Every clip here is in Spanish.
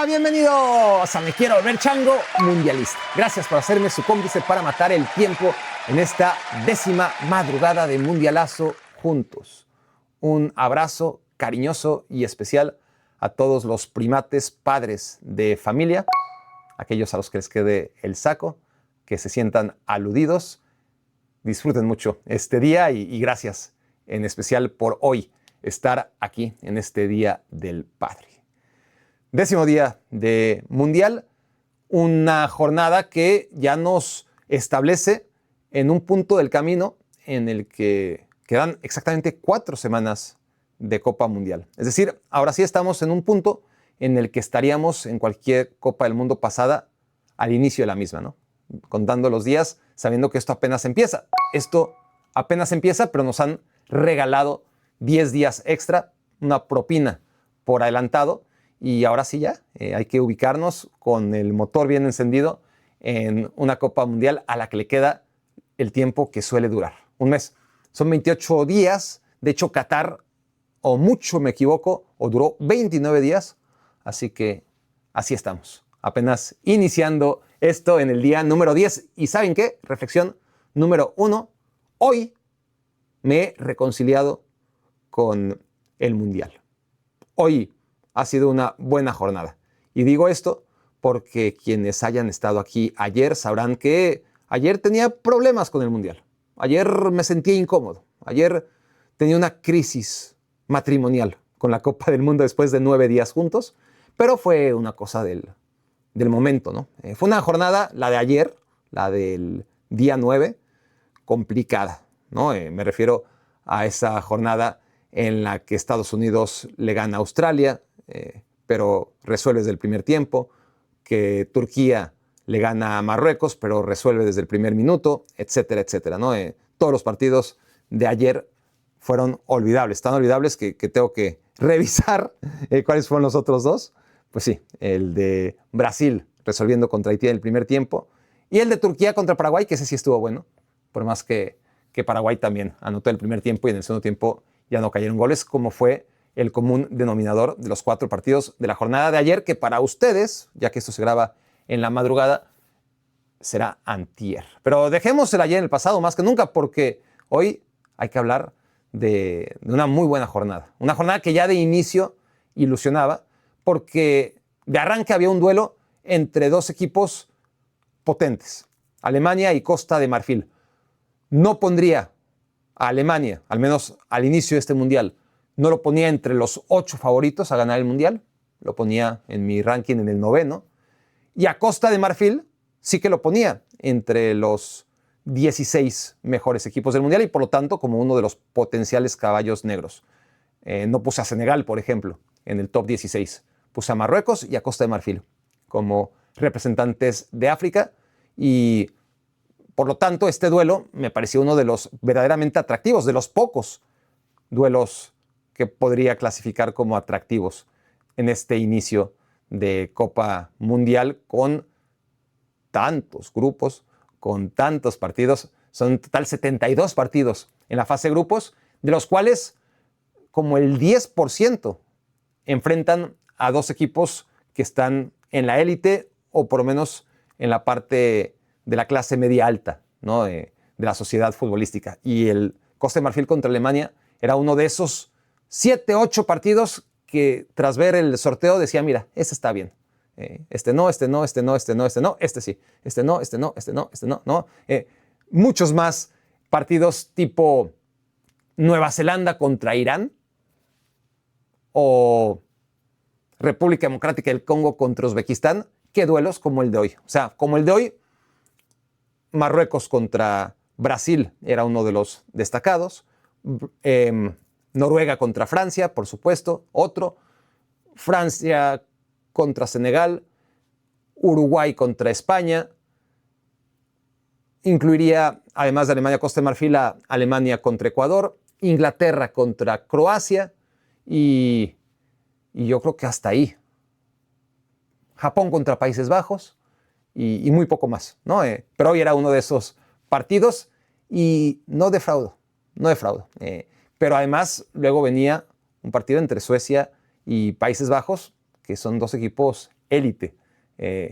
Bienvenidos a Me Quiero Volver Chango Mundialista. Gracias por hacerme su cómplice para matar el tiempo en esta 10ª madrugada de Mundialazo juntos. Un abrazo cariñoso y especial a todos los primates padres de familia, aquellos a los que les quede el saco, que se sientan aludidos. Disfruten mucho este día y gracias en especial por hoy estar aquí en este Día del Padre. 10º día de Mundial, una jornada que ya nos establece en un punto del camino en el que quedan exactamente 4 semanas de Copa Mundial. Es decir, ahora sí estamos en un punto en el que estaríamos en cualquier Copa del Mundo pasada al inicio de la misma, ¿no? Contando los días, sabiendo que esto apenas empieza. Esto apenas empieza, pero nos han regalado 10 días extra, una propina por adelantado. Y ahora sí ya, hay que ubicarnos con el motor bien encendido en una Copa Mundial a la que le queda el tiempo que suele durar, un mes. Son 28 días, de hecho Qatar, o mucho me equivoco, o duró 29 días, así que así estamos, apenas iniciando esto en el día número 10. ¿Y saben qué? Reflexión número 1, hoy me he reconciliado con el Mundial. Hoy ha sido una buena jornada. Y digo esto porque quienes hayan estado aquí ayer sabrán que ayer tenía problemas con el Mundial. Ayer me sentía incómodo. Ayer tenía una crisis matrimonial con la Copa del Mundo después de 9 días juntos. Pero fue una cosa del momento, ¿no? Fue una jornada, la de ayer, la del día 9, complicada, ¿no? Me refiero a esa jornada en la que Estados Unidos le gana a Australia, pero resuelve desde el primer tiempo, que Turquía le gana a Marruecos, pero resuelve desde el primer minuto, etcétera, etcétera, ¿no? Todos los partidos de ayer fueron olvidables, tan olvidables que tengo que revisar cuáles fueron los otros dos. Pues sí, el de Brasil resolviendo contra Haití en el primer tiempo y el de Turquía contra Paraguay, que ese sí estuvo bueno, por más que Paraguay también anotó el primer tiempo y en el segundo tiempo ya no cayeron goles, como fue el común denominador de los 4 partidos de la jornada de ayer, que para ustedes, ya que esto se graba en la madrugada, será antier. Pero dejemos el ayer en el pasado más que nunca, porque hoy hay que hablar de una muy buena jornada. Una jornada que ya de inicio ilusionaba, porque de arranque había un duelo entre 2 equipos potentes, Alemania y Costa de Marfil. No pondría a Alemania, al menos al inicio de este Mundial, no lo ponía entre los 8 favoritos a ganar el Mundial, lo ponía en mi ranking en el 9º, y a Costa de Marfil sí que lo ponía entre los 16 mejores equipos del Mundial y por lo tanto como uno de los potenciales caballos negros. No puse a Senegal, por ejemplo, en el top 16. Puse a Marruecos y a Costa de Marfil como representantes de África y por lo tanto este duelo me pareció uno de los verdaderamente atractivos, de los pocos duelos que podría clasificar como atractivos en este inicio de Copa Mundial con tantos grupos, con tantos partidos. Son en total 72 partidos en la fase de grupos, de los cuales como el 10% enfrentan a 2 equipos que están en la élite o por lo menos en la parte de la clase media alta, ¿no? de la sociedad futbolística. Y el Costa de Marfil contra Alemania era uno de esos 7, 8 partidos que tras ver el sorteo decía, mira, este está bien. Este no, este no, este no, este no, este no, este sí. Este no, este no, este no, este no, no. Muchos más partidos tipo Nueva Zelanda contra Irán o República Democrática del Congo contra Uzbekistán que duelos como el de hoy. O sea, como el de hoy, Marruecos contra Brasil era uno de los destacados. Noruega contra Francia, por supuesto, otro. Francia contra Senegal. Uruguay contra España. Incluiría, además de Alemania, Costa de Marfil, a Alemania contra Ecuador. Inglaterra contra Croacia. Y yo creo que hasta ahí. Japón contra Países Bajos. Y muy poco más, ¿no? Pero hoy era uno de esos partidos y no defraudo. Pero además luego venía un partido entre Suecia y Países Bajos, que son 2 equipos élite,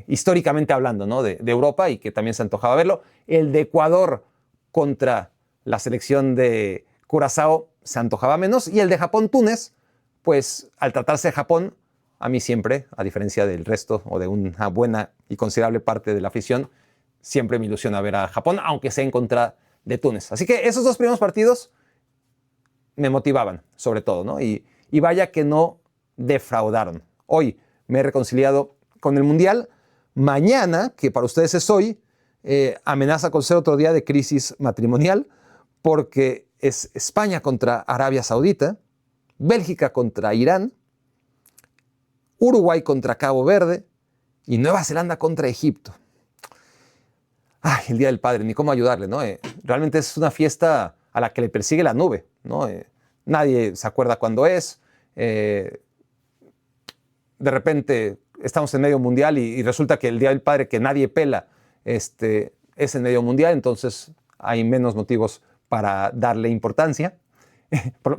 históricamente hablando, ¿no? de Europa, y que también se antojaba verlo. El de Ecuador contra la selección de Curazao se antojaba menos, y el de Japón-Túnez, pues al tratarse de Japón, a mí siempre, a diferencia del resto o de una buena y considerable parte de la afición, siempre me ilusiona ver a Japón, aunque sea en contra de Túnez. Así que esos dos primeros partidos me motivaban, sobre todo, ¿no? Y vaya que no defraudaron. Hoy me he reconciliado con el Mundial. Mañana, que para ustedes es hoy, amenaza con ser otro día de crisis matrimonial, porque es España contra Arabia Saudita, Bélgica contra Irán, Uruguay contra Cabo Verde y Nueva Zelanda contra Egipto. Ay, el Día del Padre, ni cómo ayudarle, ¿no? Realmente es una fiesta a la que le persigue la nube, ¿no? Nadie se acuerda cuándo es. De repente estamos en medio mundial y resulta que el Día del Padre, que nadie pela, es en medio mundial, entonces hay menos motivos para darle importancia,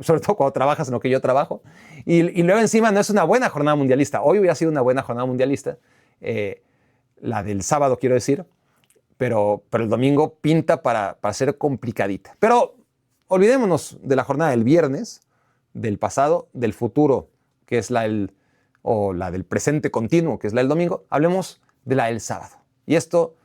sobre todo cuando trabajas en lo que yo trabajo. Y luego encima no es una buena jornada mundialista. Hoy hubiera sido una buena jornada mundialista, la del sábado quiero decir, pero el domingo pinta para ser complicadita. Pero olvidémonos de la jornada del viernes, del pasado, del futuro, que es la del presente continuo, que es la del domingo. Hablemos de la del sábado. Y esto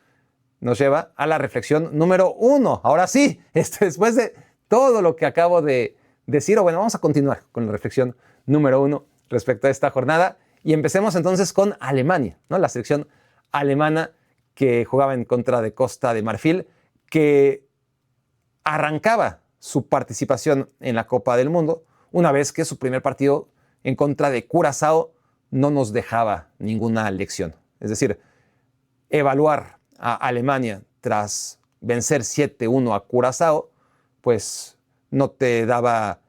nos lleva a la reflexión número 1. Ahora sí, después de todo lo que acabo de decir, bueno, vamos a continuar con la reflexión número 1 respecto a esta jornada. Y empecemos entonces con Alemania, ¿no? La selección alemana que jugaba en contra de Costa de Marfil, que arrancaba su participación en la Copa del Mundo, una vez que su primer partido en contra de Curazao no nos dejaba ninguna lección. Es decir, evaluar a Alemania tras vencer 7-1 a Curazao, pues no te daba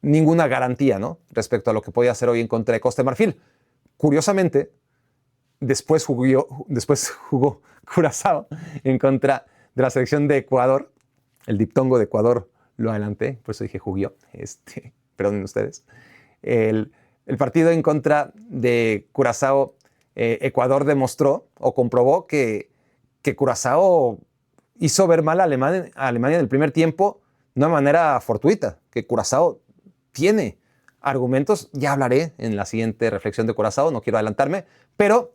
ninguna garantía, ¿no? Respecto a lo que podía hacer hoy en contra de Costa de Marfil. Curiosamente, después jugó Curazao en contra de la selección de Ecuador. El diptongo de Ecuador lo adelanté, por eso dije jugó. Perdonen ustedes. El partido en contra de Curazao, Ecuador demostró o comprobó que Curazao hizo ver mal a Alemania en el primer tiempo de una manera fortuita, que Curazao tiene argumentos. Ya hablaré en la siguiente reflexión de Curazao, no quiero adelantarme, pero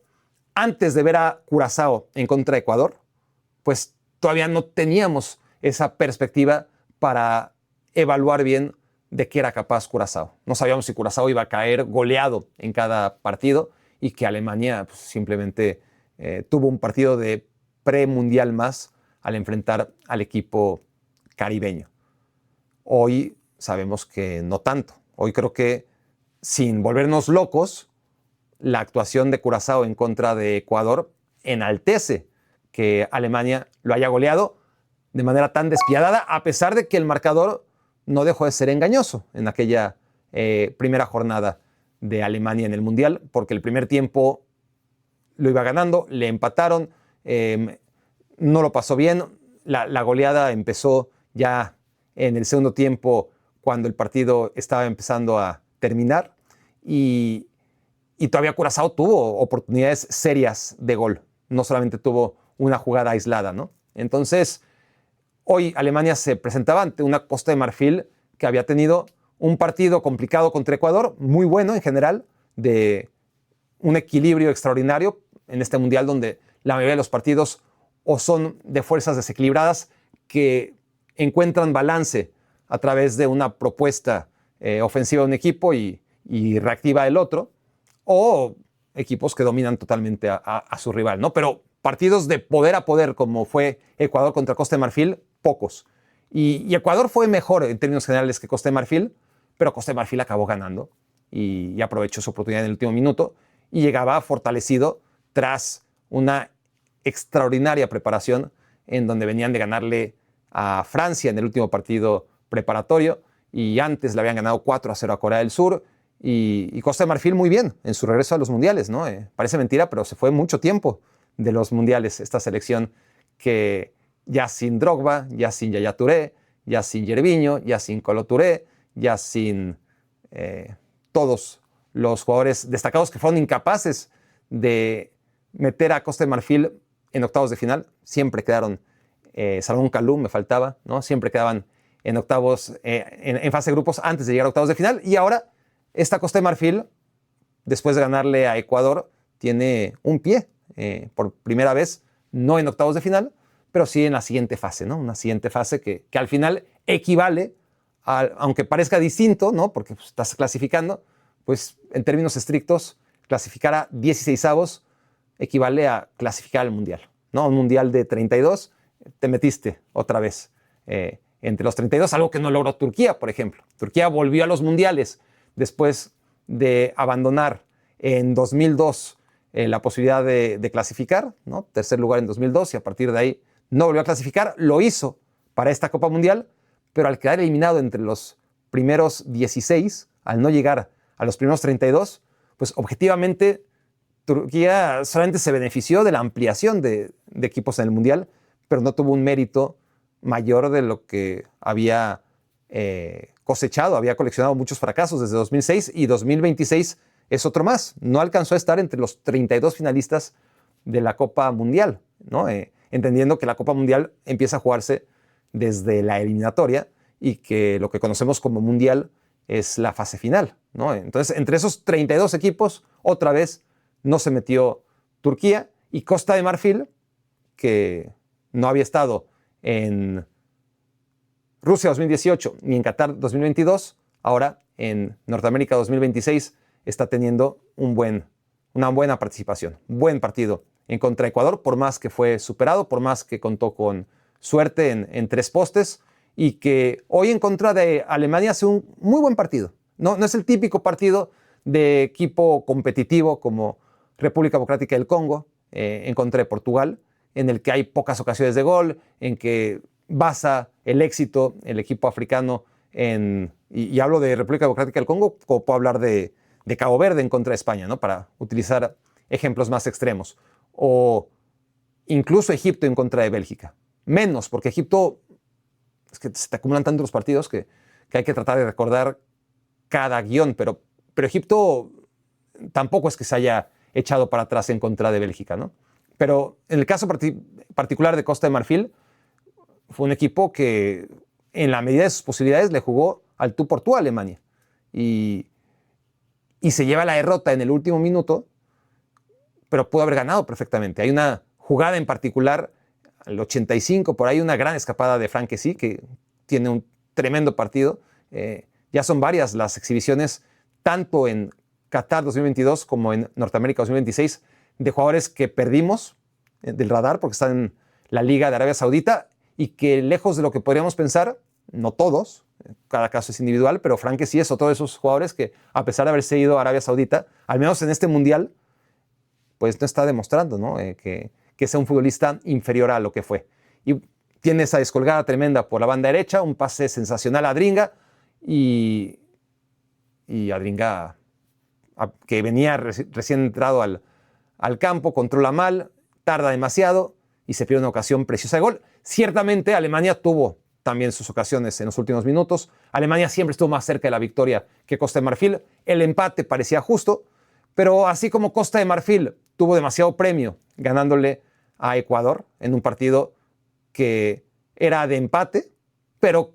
antes de ver a Curazao en contra de Ecuador, pues todavía no teníamos esa perspectiva para evaluar bien de qué era capaz Curazao. No sabíamos si Curazao iba a caer goleado en cada partido y que Alemania pues, simplemente tuvo un partido de premundial más al enfrentar al equipo caribeño. Hoy sabemos que no tanto. Hoy creo que, sin volvernos locos, la actuación de Curazao en contra de Ecuador enaltece que Alemania lo haya goleado de manera tan despiadada, a pesar de que el marcador no dejó de ser engañoso en aquella primera jornada de Alemania en el Mundial, porque el primer tiempo lo iba ganando, le empataron, no lo pasó bien. La goleada empezó ya en el segundo tiempo, cuando el partido estaba empezando a terminar, y todavía Curazao tuvo oportunidades serias de gol, no solamente tuvo una jugada aislada, ¿no? Entonces, hoy Alemania se presentaba ante una Costa de Marfil que había tenido un partido complicado contra Ecuador, muy bueno en general, de un equilibrio extraordinario en este Mundial, donde la mayoría de los partidos o son de fuerzas desequilibradas que encuentran balance a través de una propuesta ofensiva de un equipo y reactiva del otro, o equipos que dominan totalmente a su rival, ¿no? Pero partidos de poder a poder, como fue Ecuador contra Costa de Marfil, pocos. Y Ecuador fue mejor en términos generales que Costa de Marfil, pero Costa de Marfil acabó ganando y aprovechó su oportunidad en el último minuto y llegaba fortalecido tras una extraordinaria preparación en donde venían de ganarle a Francia en el último partido preparatorio y antes le habían ganado 4-0 a Corea del Sur. Y Costa de Marfil muy bien en su regreso a los mundiales, ¿no? Parece mentira, pero se fue mucho tiempo de los mundiales esta selección, que ya sin Drogba, ya sin Yaya Touré, ya sin Gervinho, ya sin Kolo Touré, ya sin todos los jugadores destacados que fueron incapaces de meter a Costa de Marfil en octavos de final. Siempre quedaron, Salomón Kalou me faltaba, ¿no? Siempre quedaban en octavos, en fase de grupos antes de llegar a octavos de final. Y ahora esta Costa de Marfil, después de ganarle a Ecuador, tiene un pie por primera vez, no en octavos de final, pero sí en la siguiente fase, ¿no? Una siguiente fase que al final equivale, aunque parezca distinto, ¿no? Porque pues, estás clasificando, pues en términos estrictos, clasificar a 16avos equivale a clasificar al Mundial, ¿no? Un Mundial de 32, te metiste otra vez entre los 32, algo que no logró Turquía, por ejemplo. Turquía volvió a los Mundiales después de abandonar en 2002 la posibilidad de clasificar, ¿no? Tercer lugar en 2002 y a partir de ahí no volvió a clasificar. Lo hizo para esta Copa Mundial, pero al quedar eliminado entre los primeros 16, al no llegar a los primeros 32, pues objetivamente Turquía solamente se benefició de la ampliación de equipos en el Mundial, pero no tuvo un mérito mayor de lo que había cosechado. Había coleccionado muchos fracasos desde 2006 y 2026 es otro más. No alcanzó a estar entre los 32 finalistas de la Copa Mundial, ¿no? Entendiendo que la Copa Mundial empieza a jugarse desde la eliminatoria y que lo que conocemos como Mundial es la fase final, ¿no? Entonces, entre esos 32 equipos, otra vez no se metió Turquía y Costa de Marfil, que no había estado en Rusia 2018 ni en Qatar 2022, ahora en Norteamérica 2026 está teniendo una buena participación, buen partido en contra de Ecuador, por más que fue superado, por más que contó con suerte en 3 postes y que hoy en contra de Alemania hace un muy buen partido. No es el típico partido de equipo competitivo como República Democrática del Congo en contra de Portugal, en el que hay pocas ocasiones de gol, en que basa el éxito el equipo africano y hablo de República Democrática del Congo, como puedo hablar de Cabo Verde en contra de España, ¿no? Para utilizar ejemplos más extremos. O incluso Egipto en contra de Bélgica. Menos, porque Egipto, es que se te acumulan tantos los partidos que hay que tratar de recordar cada guión, pero Egipto tampoco es que se haya echado para atrás en contra de Bélgica, ¿no? Pero en el caso particular de Costa de Marfil, fue un equipo que en la medida de sus posibilidades le jugó al tú por tú a Alemania. Y se lleva la derrota en el último minuto, pero pudo haber ganado perfectamente. Hay una jugada en particular, al 85, por ahí una gran escapada de Franck Kessie, que tiene un tremendo partido. Ya son varias las exhibiciones, tanto en Qatar 2022 como en Norteamérica 2026, de jugadores que perdimos del radar porque están en la Liga de Arabia Saudita y que lejos de lo que podríamos pensar, no todos, cada caso es individual, pero Franck Kessie es otro de esos jugadores que, a pesar de haberse ido a Arabia Saudita, al menos en este Mundial, pues no está demostrando, ¿no? que sea un futbolista inferior a lo que fue. Y tiene esa descolgada tremenda por la banda derecha, un pase sensacional a Adringa y Adringa, que venía recién entrado al campo, controla mal, tarda demasiado y se pierde una ocasión preciosa de gol. Ciertamente Alemania tuvo también sus ocasiones en los últimos minutos. Alemania siempre estuvo más cerca de la victoria que Costa de Marfil. El empate parecía justo, pero así como Costa de Marfil tuvo demasiado premio ganándole a Ecuador en un partido que era de empate, pero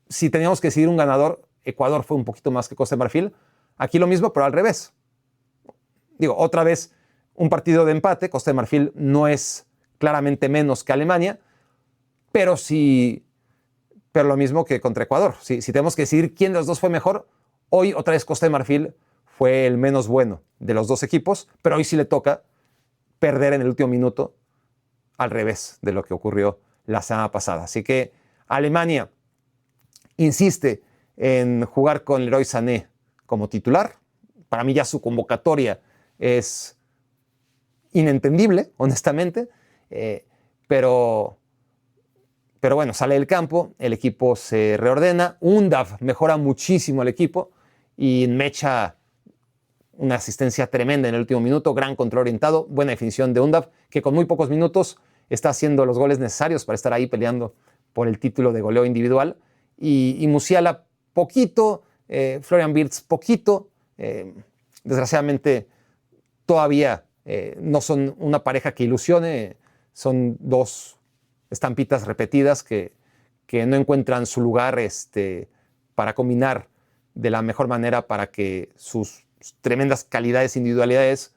si teníamos que decidir un ganador, Ecuador fue un poquito más que Costa de Marfil. Aquí lo mismo, pero al revés. Digo, otra vez, un partido de empate. Costa de Marfil no es claramente menos que Alemania, pero lo mismo que contra Ecuador. Si tenemos que decidir quién de los dos fue mejor, hoy otra vez Costa de Marfil fue el menos bueno de los dos equipos, pero hoy sí le toca perder en el último minuto, al revés de lo que ocurrió la semana pasada. Así que Alemania insiste en jugar con Leroy Sané como titular. Para mí ya su convocatoria es inentendible, honestamente, pero bueno, sale del campo, el equipo se reordena, Undav mejora muchísimo el equipo y Mecha una asistencia tremenda en el último minuto, gran control orientado, buena definición de Undav, que con muy pocos minutos está haciendo los goles necesarios para estar ahí peleando por el título de goleo individual. Y Musiala poquito, Florian Wirtz poquito, desgraciadamente todavía no son una pareja que ilusione, son dos estampitas repetidas que no encuentran su lugar para combinar de la mejor manera para que sus tremendas calidades individualidades,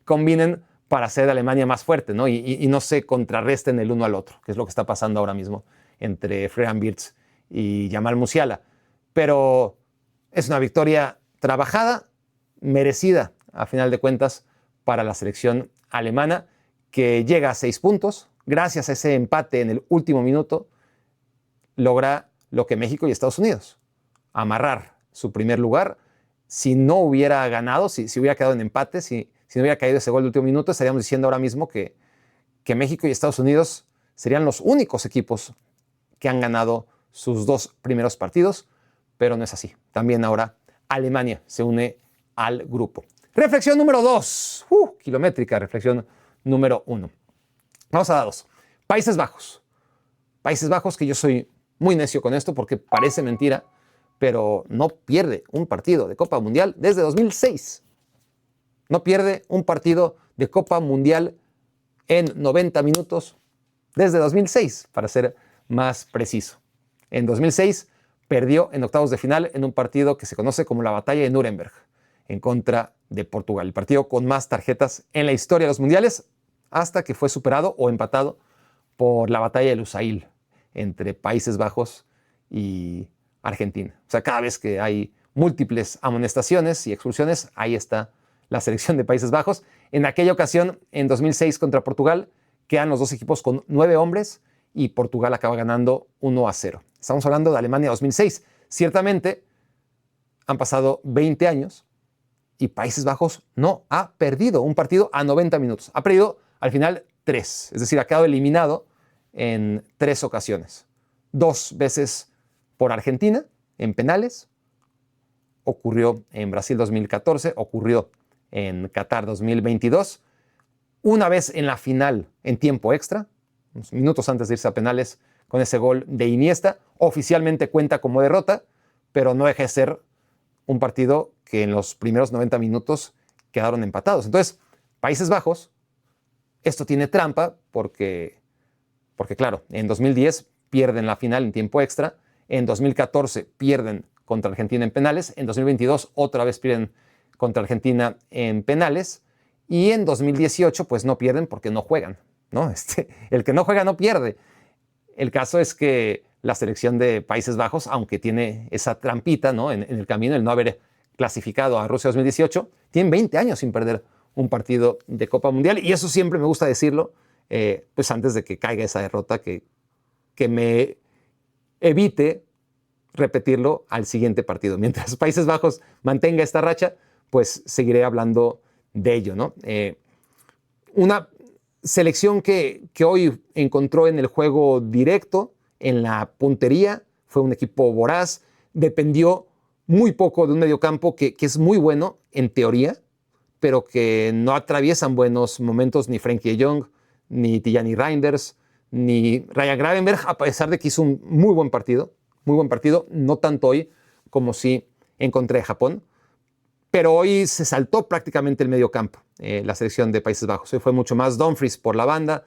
combinen para hacer de Alemania más fuerte, ¿no? Y no se contrarresten el uno al otro, que es lo que está pasando ahora mismo entre Florian Wirtz y Jamal Musiala. Pero es una victoria trabajada, merecida, a final de cuentas, para la selección alemana, que llega a 6 puntos. Gracias a ese empate en el último minuto, logra lo que México y Estados Unidos, amarrar su primer lugar. Si no hubiera ganado, si hubiera quedado en empate, si no hubiera caído ese gol de último minuto, estaríamos diciendo ahora mismo que México y Estados Unidos serían los únicos equipos que han ganado sus 2 primeros partidos, pero no es así. También ahora Alemania se une al grupo. Reflexión número 2, kilométrica reflexión número 1. Vamos a la 2. Países Bajos. Países Bajos, que yo soy muy necio con esto porque parece mentira, pero no pierde un partido de Copa Mundial desde 2006. No pierde un partido de Copa Mundial en 90 minutos desde 2006, para ser más preciso. En 2006 perdió en octavos de final en un partido que se conoce como la Batalla de Nuremberg, en contra de Portugal. El partido con más tarjetas en la historia de los mundiales, hasta que fue superado o empatado por la Batalla de Lusail entre Países Bajos y Argentina. O sea, cada vez que hay múltiples amonestaciones y expulsiones, ahí está la selección de Países Bajos. En aquella ocasión, en 2006 contra Portugal, quedan los dos equipos con 9 hombres y Portugal acaba ganando 1-0. Estamos hablando de Alemania 2006. Ciertamente, han pasado 20 años y Países Bajos no ha perdido un partido a 90 minutos. Ha perdido al final 3, es decir, ha quedado eliminado en 3 ocasiones. 2 veces por Argentina en penales, ocurrió en Brasil 2014, ocurrió en Qatar 2022, una vez en la final en tiempo extra, unos minutos antes de irse a penales con ese gol de Iniesta. Oficialmente cuenta como derrota, pero no deja de ser un partido que en los primeros 90 minutos quedaron empatados. Entonces, Países Bajos, esto tiene trampa porque claro, en 2010 pierden la final en tiempo extra, en 2014 pierden contra Argentina en penales, en 2022 otra vez pierden contra Argentina en penales, y en 2018 pues no pierden porque no juegan, ¿no? El que no juega no pierde. El caso es que la selección de Países Bajos, aunque tiene esa trampita, ¿no?, en el camino, el no haber clasificado a Rusia 2018, tienen 20 años sin perder un partido de Copa Mundial, y eso siempre me gusta decirlo, pues antes de que caiga esa derrota, que me evite repetirlo al siguiente partido. Mientras Países Bajos mantenga esta racha, pues seguiré hablando de ello, ¿no? Una selección que hoy encontró en el juego directo, en la puntería, fue un equipo voraz, dependió muy poco de un mediocampo que es muy bueno en teoría, pero que no atraviesan buenos momentos ni Frenkie de Jong, ni Tijani Reinders, ni Ryan Gravenberch, a pesar de que hizo un muy buen partido, no tanto hoy como sí encontré Japón, pero hoy se saltó prácticamente el mediocampo, la selección de Países Bajos. Hoy fue mucho más Dumfries por la banda,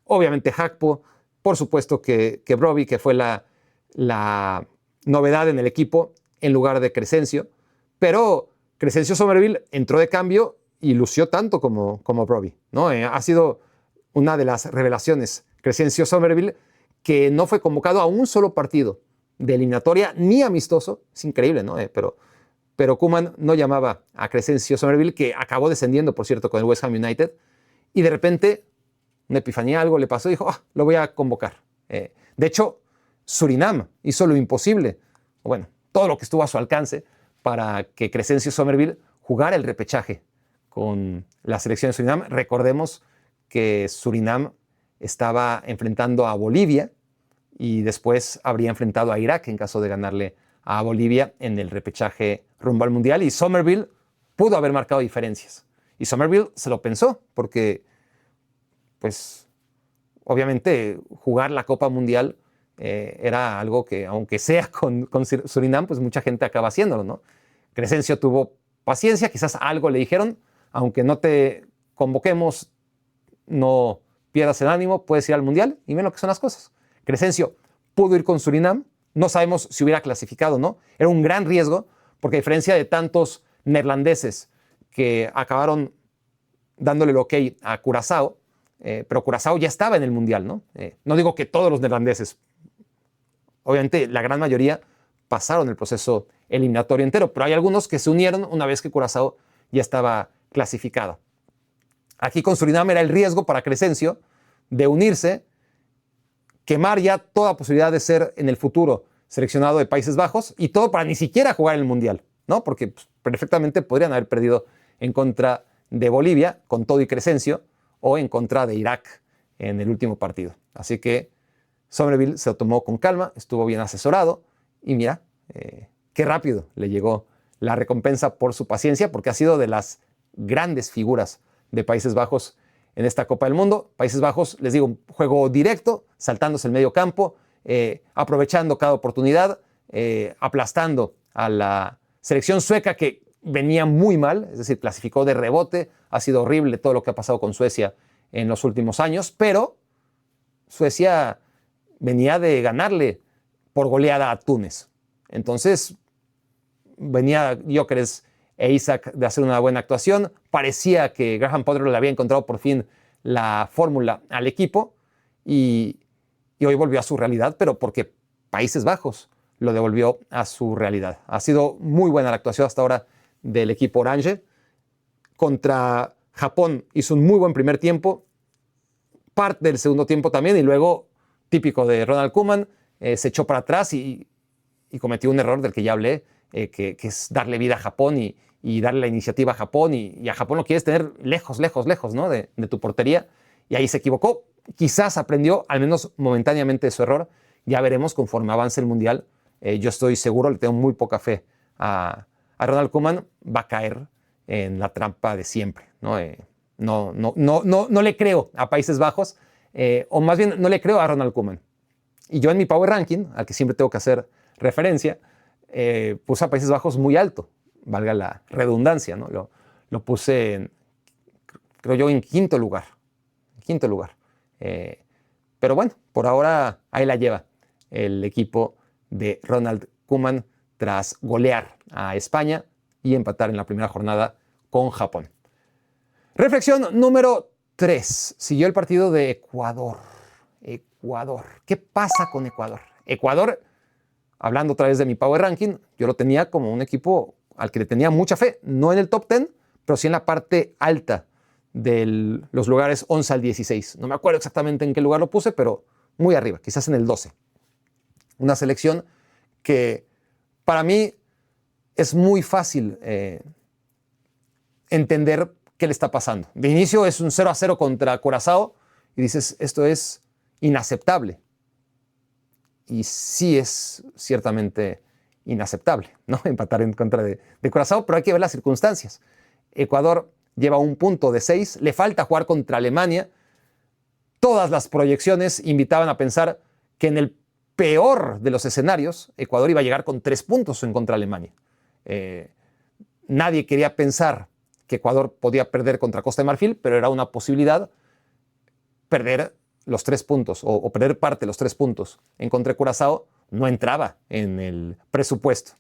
obviamente Gakpo, por supuesto que Brobbey, que fue la novedad en el equipo en lugar de Crescencio, pero Crescencio Somerville entró de cambio y lució tanto como Brobbey, ¿no? Ha sido una de las revelaciones Crescencio Somerville, que no fue convocado a un solo partido de eliminatoria ni amistoso. Es increíble, ¿no? Pero Koeman no llamaba a Crescencio Somerville, que acabó descendiendo, por cierto, con el West Ham United, y de repente una epifanía, algo le pasó y dijo, lo voy a convocar. De hecho, Surinam hizo lo imposible, bueno, todo lo que estuvo a su alcance para que Crescencio Somerville jugara el repechaje con la selección de Surinam. Recordemos que Surinam estaba enfrentando a Bolivia y después habría enfrentado a Irak en caso de ganarle a Bolivia en el repechaje rumbo al Mundial, y Somerville pudo haber marcado diferencias. Y Somerville se lo pensó porque, pues, obviamente jugar la Copa Mundial era algo que, aunque sea con Surinam, pues mucha gente acaba haciéndolo, ¿no? Crescencio tuvo paciencia, quizás algo le dijeron, aunque no te convoquemos, no pierdas el ánimo, puedes ir al Mundial y ven lo que son las cosas. Crescencio pudo ir con Surinam, no sabemos si hubiera clasificado o no, era un gran riesgo, porque a diferencia de tantos neerlandeses que acabaron dándole el ok a Curazao, pero Curazao ya estaba en el Mundial, ¿no? No digo que todos los neerlandeses, obviamente la gran mayoría pasaron el proceso eliminatorio entero, pero hay algunos que se unieron una vez que Curazao ya estaba clasificada. Aquí con Surinam era el riesgo para Crescencio de unirse, quemar ya toda posibilidad de ser en el futuro seleccionado de Países Bajos y todo para ni siquiera jugar el Mundial, ¿no? Porque pues, perfectamente podrían haber perdido en contra de Bolivia con todo y Crescencio o en contra de Irak en el último partido. Así que Somerville se lo tomó con calma, estuvo bien asesorado y mira, qué rápido le llegó la recompensa por su paciencia, porque ha sido de las grandes figuras de Países Bajos en esta Copa del Mundo. Países Bajos, les digo, un juego directo, saltándose el medio campo, aprovechando cada oportunidad, aplastando a la selección sueca que venía muy mal, es decir, clasificó de rebote. Ha sido horrible todo lo que ha pasado con Suecia en los últimos años, pero Suecia venía de ganarle por goleada a Túnez. Entonces, venía Gyökeres e Isaac de hacer una buena actuación. Parecía que Graham Potter le había encontrado por fin la fórmula al equipo y hoy volvió a su realidad, pero porque Países Bajos lo devolvió a su realidad. Ha sido muy buena la actuación hasta ahora del equipo Orange. Contra Japón hizo un muy buen primer tiempo, parte del segundo tiempo también, y luego, típico de Ronald Koeman, se echó para atrás y cometió un error del que ya hablé, que es darle vida a Japón y darle la iniciativa a Japón, y a Japón lo quieres tener lejos, ¿no? de tu portería, y ahí se equivocó. Quizás aprendió, al menos momentáneamente, de su error. Ya veremos conforme avance el Mundial. Yo estoy seguro, le tengo muy poca fe a Ronald Koeman, va a caer en la trampa de siempre, ¿no? No le creo a Países Bajos, o más bien no le creo a Ronald Koeman. Y yo en mi Power Ranking, al que siempre tengo que hacer referencia, puse a Países Bajos muy alto, valga la redundancia, ¿no? Lo puse, creo yo, en quinto lugar. Pero bueno, por ahora ahí la lleva el equipo de Ronald Koeman tras golear a España y empatar en la primera jornada con Japón. Reflexión número 3. Siguió el partido de Ecuador. ¿Qué pasa con Ecuador? Ecuador, hablando otra vez de mi Power Ranking, yo lo tenía como un equipo al que le tenía mucha fe, no en el top 10, pero sí en la parte alta de los lugares 11 al 16. No me acuerdo exactamente en qué lugar lo puse, pero muy arriba, quizás en el 12. Una selección que para mí es muy fácil entender qué le está pasando. De inicio es un 0-0 contra Curazao y dices, esto es inaceptable. Y sí es ciertamente inaceptable, ¿no? Empatar en contra de Curazao, pero hay que ver las circunstancias. Ecuador lleva un punto de 6, le falta jugar contra Alemania. Todas las proyecciones invitaban a pensar que en el peor de los escenarios, Ecuador iba a llegar con 3 puntos en contra de Alemania. Nadie quería pensar que Ecuador podía perder contra Costa de Marfil, pero era una posibilidad perder los 3 puntos o perder parte de los 3 puntos en contra de Curazao. No entraba en el presupuesto.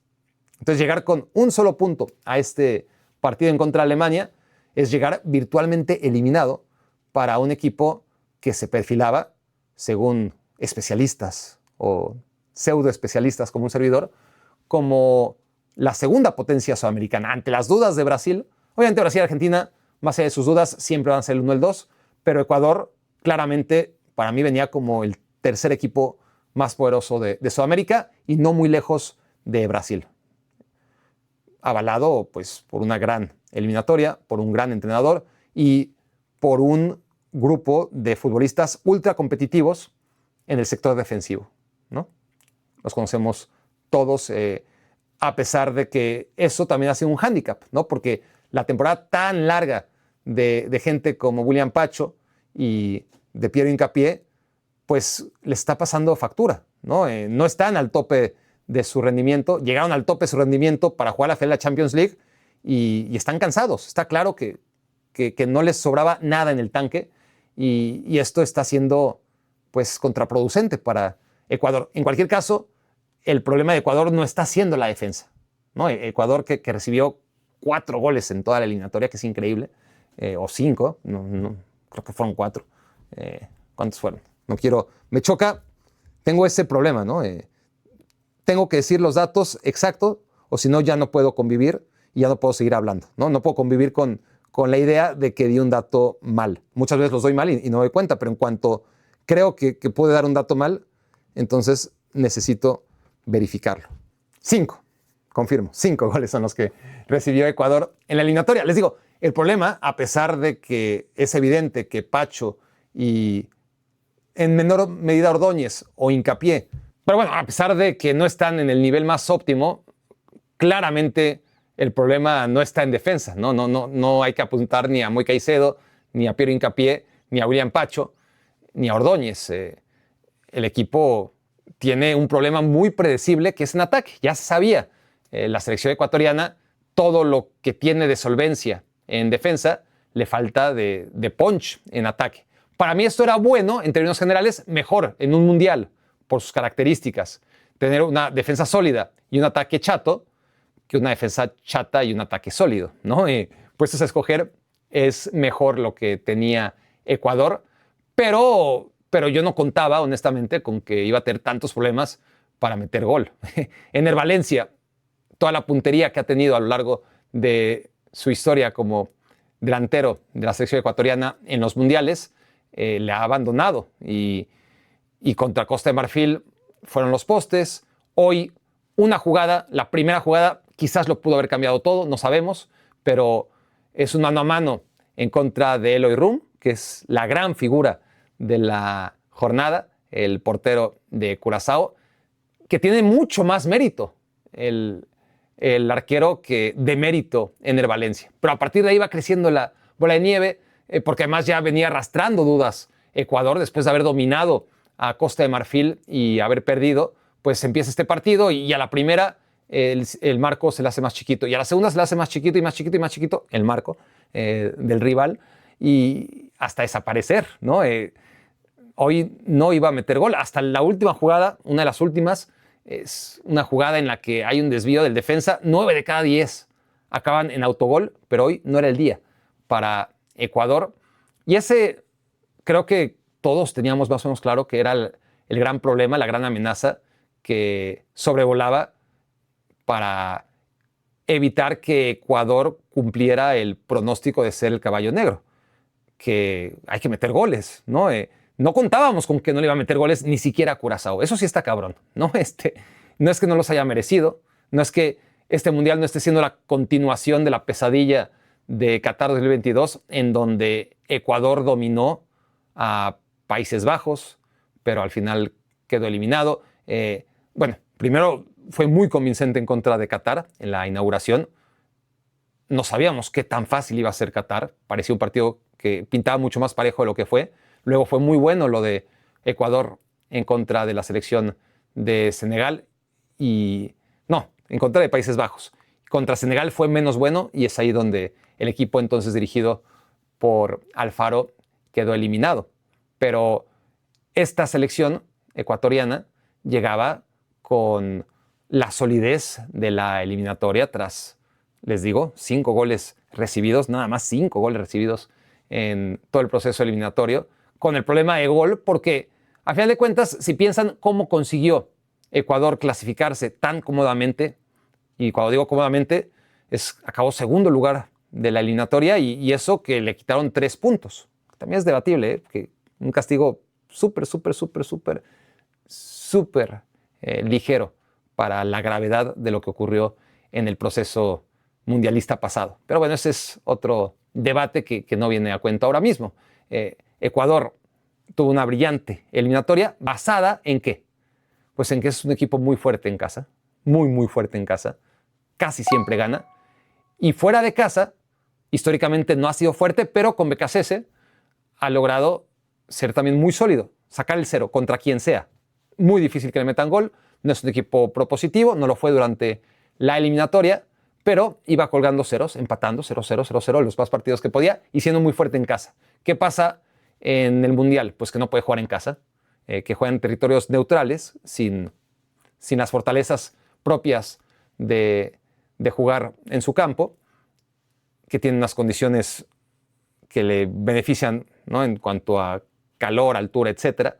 Entonces llegar con un solo punto a este partido en contra de Alemania es llegar virtualmente eliminado para un equipo que se perfilaba, según especialistas o pseudo especialistas como un servidor, como la segunda potencia sudamericana. Ante las dudas de Brasil, obviamente Brasil y Argentina, más allá de sus dudas, siempre van a ser el 1 y el 2, pero Ecuador claramente para mí venía como el tercer equipo más poderoso de Sudamérica y no muy lejos de Brasil. Avalado pues por una gran eliminatoria, por un gran entrenador y por un grupo de futbolistas ultra competitivos en el sector defensivo, ¿no? Los conocemos todos, a pesar de que eso también ha sido un hándicap, ¿no? Porque la temporada tan larga de gente como William Pacho y de Piero Hincapié, pues le está pasando factura, ¿no? No están al tope de su rendimiento, llegaron al tope de su rendimiento para jugar la final de la Champions League y están cansados. Está claro que no les sobraba nada en el tanque y esto está siendo pues contraproducente para Ecuador. En cualquier caso, el problema de Ecuador no está siendo la defensa, ¿no? Ecuador que recibió 4 goles en toda la eliminatoria, que es increíble, o 5, no, creo que fueron 4. ¿Cuántos fueron? No quiero, me choca, tengo ese problema, ¿no? Tengo que decir los datos exactos, o si no ya no puedo convivir y ya no puedo seguir hablando, ¿no? No puedo convivir con la idea de que di un dato mal. Muchas veces los doy mal y no me doy cuenta, pero en cuanto creo que puede dar un dato mal, entonces necesito verificarlo. 5, confirmo, 5 goles son los que recibió Ecuador en la eliminatoria. Les digo, el problema, a pesar de que es evidente que Pacho y en menor medida Ordóñez o Hincapié, pero bueno, a pesar de que no están en el nivel más óptimo, claramente el problema no está en defensa. No hay que apuntar ni a Moy Caicedo, ni a Piero Hincapié, ni a William Pacho, ni a Ordóñez. El equipo tiene un problema muy predecible que es en ataque. Ya se sabía, la selección ecuatoriana, todo lo que tiene de solvencia en defensa, le falta de punch en ataque. Para mí esto era bueno, en términos generales, mejor en un mundial, por sus características. Tener una defensa sólida y un ataque chato, que una defensa chata y un ataque sólido, ¿no? Puestos a escoger, es mejor lo que tenía Ecuador, pero yo no contaba, honestamente, con que iba a tener tantos problemas para meter gol. Ener Valencia, toda la puntería que ha tenido a lo largo de su historia como delantero de la selección ecuatoriana en los mundiales, le ha abandonado y contra Costa de Marfil fueron los postes. Hoy una jugada, la primera jugada, quizás lo pudo haber cambiado todo, no sabemos, pero es un mano a mano en contra de Eloy Rum, que es la gran figura de la jornada, el portero de Curazao, que tiene mucho más mérito el arquero que de mérito Ener Valencia. Pero a partir de ahí va creciendo la bola de nieve, porque además ya venía arrastrando dudas Ecuador después de haber dominado a Costa de Marfil y haber perdido. Pues empieza este partido y a la primera el marco se le hace más chiquito y a la segunda se le hace más chiquito y más chiquito y más chiquito el marco del rival y hasta desaparecer, ¿no? Hoy no iba a meter gol. Hasta la última jugada, una de las últimas, es una jugada en la que hay un desvío del defensa. 9 de cada 10 acaban en autogol, pero hoy no era el día para Ecuador. Y ese creo que todos teníamos más o menos claro que era el gran problema, la gran amenaza que sobrevolaba para evitar que Ecuador cumpliera el pronóstico de ser el caballo negro, que hay que meter goles, ¿no? No contábamos con que no le iba a meter goles ni siquiera a Curazao. Eso sí está cabrón, ¿no? No es que no los haya merecido, no es que este mundial no esté siendo la continuación de la pesadilla de Qatar 2022, en donde Ecuador dominó a Países Bajos, pero al final quedó eliminado. Bueno, primero fue muy convincente en contra de Qatar en la inauguración. No sabíamos qué tan fácil iba a ser Qatar. Parecía un partido que pintaba mucho más parejo de lo que fue. Luego fue muy bueno lo de Ecuador en contra de la selección de Senegal y no, en contra de Países Bajos. Contra Senegal fue menos bueno y es ahí donde el equipo entonces dirigido por Alfaro quedó eliminado. Pero esta selección ecuatoriana llegaba con la solidez de la eliminatoria tras, les digo, 5 goles recibidos, nada más 5 goles recibidos en todo el proceso eliminatorio, con el problema de gol, porque a final de cuentas, si piensan cómo consiguió Ecuador clasificarse tan cómodamente, y cuando digo cómodamente, acabó segundo lugar de la eliminatoria y eso que le quitaron 3 puntos. También es debatible, que un castigo súper ligero para la gravedad de lo que ocurrió en el proceso mundialista pasado. Pero bueno, ese es otro debate que no viene a cuento ahora mismo. Ecuador tuvo una brillante eliminatoria basada ¿en qué? Pues en que es un equipo muy fuerte en casa, muy fuerte en casa, casi siempre gana, y fuera de casa, históricamente no ha sido fuerte, pero con Becasese ha logrado ser también muy sólido, sacar el 0 contra quien sea. Muy difícil que le metan gol, no es un equipo propositivo, no lo fue durante la eliminatoria, pero iba colgando ceros, empatando 0-0, 0-0 los más partidos que podía y siendo muy fuerte en casa. ¿Qué pasa en el Mundial? Pues que no puede jugar en casa, que juega en territorios neutrales, sin las fortalezas propias de jugar en su campo, que tiene unas condiciones que le benefician, ¿no?, en cuanto a calor, altura, etc.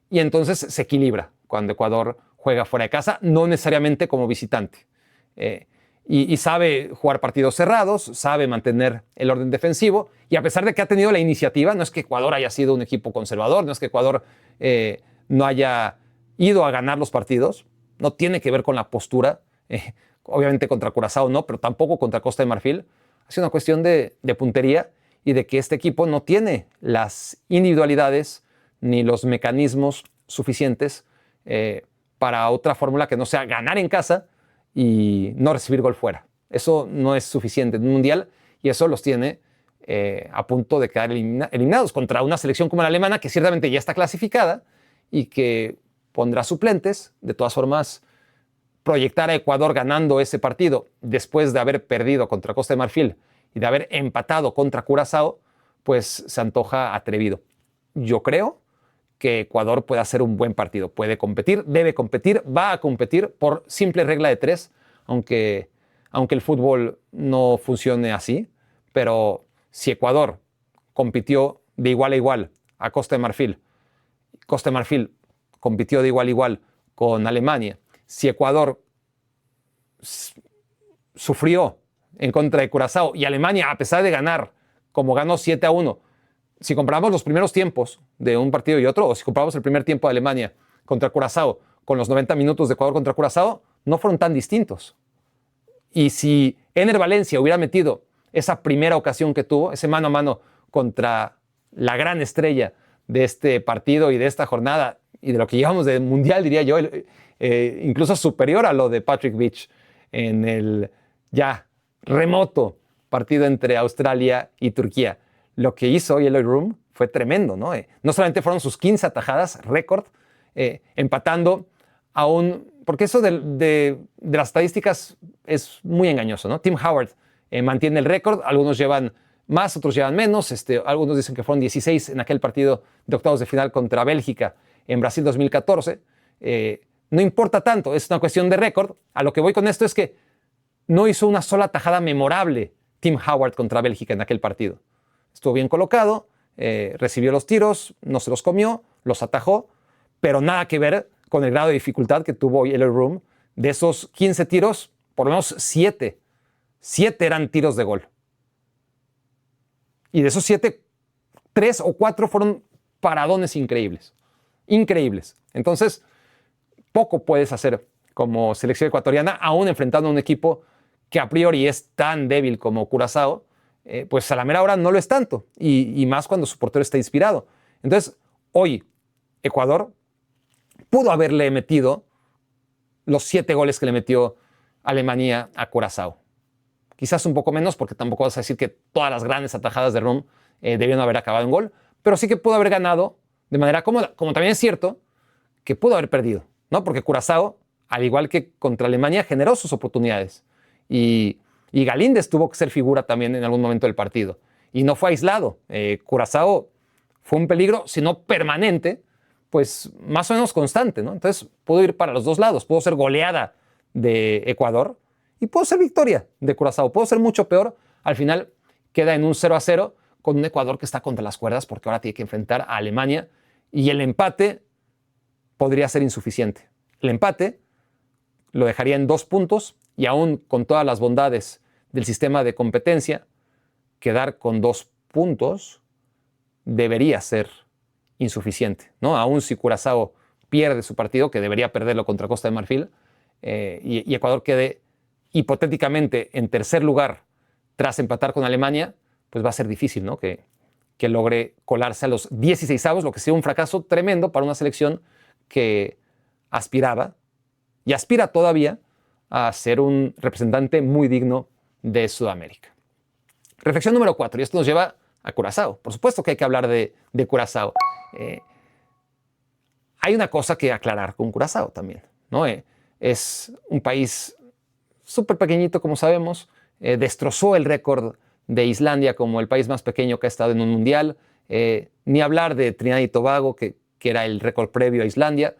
Y entonces se equilibra cuando Ecuador juega fuera de casa, no necesariamente como visitante. Y sabe jugar partidos cerrados, sabe mantener el orden defensivo, y a pesar de que ha tenido la iniciativa, no es que Ecuador haya sido un equipo conservador, no es que Ecuador no haya ido a ganar los partidos, no tiene que ver con la postura, obviamente contra Curazao no, pero tampoco contra Costa de Marfil. Ha sido una cuestión de puntería y de que este equipo no tiene las individualidades ni los mecanismos suficientes para otra fórmula que no sea ganar en casa y no recibir gol fuera. Eso no es suficiente en un mundial y eso los tiene a punto de quedar eliminados contra una selección como la alemana, que ciertamente ya está clasificada y que pondrá suplentes. De todas formas, proyectar a Ecuador ganando ese partido después de haber perdido contra Costa de Marfil y de haber empatado contra Curazao, pues se antoja atrevido. Yo creo que Ecuador puede hacer un buen partido, puede competir, debe competir, va a competir por simple regla de tres, aunque el fútbol no funcione así. Pero si Ecuador compitió de igual a igual a Costa de Marfil, Costa de Marfil compitió de igual a igual con Alemania, si Ecuador sufrió en contra de Curazao y Alemania, a pesar de ganar, como ganó 7-1, si comparamos los primeros tiempos de un partido y otro, o si comparamos el primer tiempo de Alemania contra Curazao con los 90 minutos de Ecuador contra Curazao, no fueron tan distintos. Y si Ener Valencia hubiera metido esa primera ocasión que tuvo, ese mano a mano contra la gran estrella de este partido y de esta jornada y de lo que llevamos de mundial, diría yo, incluso superior a lo de Patrick Beach en el ya remoto partido entre Australia y Turquía. Lo que hizo hoy Eloy Room fue tremendo, ¿no? No solamente fueron sus 15 atajadas, récord, empatando a un... Porque eso de las estadísticas es muy engañoso, ¿no? Tim Howard mantiene el récord, algunos llevan más, otros llevan menos, algunos dicen que fueron 16 en aquel partido de octavos de final contra Bélgica en Brasil 2014. No importa tanto, es una cuestión de récord. A lo que voy con esto es que no hizo una sola tajada memorable Tim Howard contra Bélgica en aquel partido. Estuvo bien colocado, recibió los tiros, no se los comió, los atajó, pero nada que ver con el grado de dificultad que tuvo hoy Eloy Room. De esos 15 tiros, por lo menos 7 eran tiros de gol. Y de esos 7, 3 o 4 fueron paradones increíbles. Increíbles. Entonces, poco puedes hacer como selección ecuatoriana, aún enfrentando a un equipo que a priori es tan débil como Curazao, pues a la mera hora no lo es tanto, y más cuando su portero está inspirado. Entonces, hoy Ecuador pudo haberle metido los 7 goles que le metió Alemania a Curazao. Quizás un poco menos, porque tampoco vas a decir que todas las grandes atajadas de Rom debieron haber acabado en gol, pero sí que pudo haber ganado de manera cómoda, como también es cierto que pudo haber perdido, ¿no? Porque Curazao, al igual que contra Alemania, generó sus oportunidades. Y Galíndez tuvo que ser figura también en algún momento del partido. Y no fue aislado. Curazao fue un peligro, si no permanente, pues más o menos constante, ¿no? Entonces pudo ir para los dos lados. Pudo ser goleada de Ecuador y pudo ser victoria de Curazao. Pudo ser mucho peor. Al final queda en un 0-0 con un Ecuador que está contra las cuerdas porque ahora tiene que enfrentar a Alemania. Y el empate podría ser insuficiente. El empate lo dejaría en 2 puntos y aún con todas las bondades del sistema de competencia, quedar con 2 puntos debería ser insuficiente, ¿no? Aún si Curazao pierde su partido, que debería perderlo contra Costa de Marfil, y Ecuador quede hipotéticamente en tercer lugar tras empatar con Alemania, pues va a ser difícil, ¿no? Que logre colarse a los 16avos, lo que sería un fracaso tremendo para una selección que aspiraba y aspira todavía a ser un representante muy digno de Sudamérica. Reflexión número 4, y esto nos lleva a Curazao. Por supuesto que hay que hablar de Curazao. Hay una cosa que aclarar con Curazao también, ¿no? Es un país súper pequeñito, como sabemos. Destrozó el récord de Islandia como el país más pequeño que ha estado en un mundial. Ni hablar de Trinidad y Tobago, que era el récord previo a Islandia.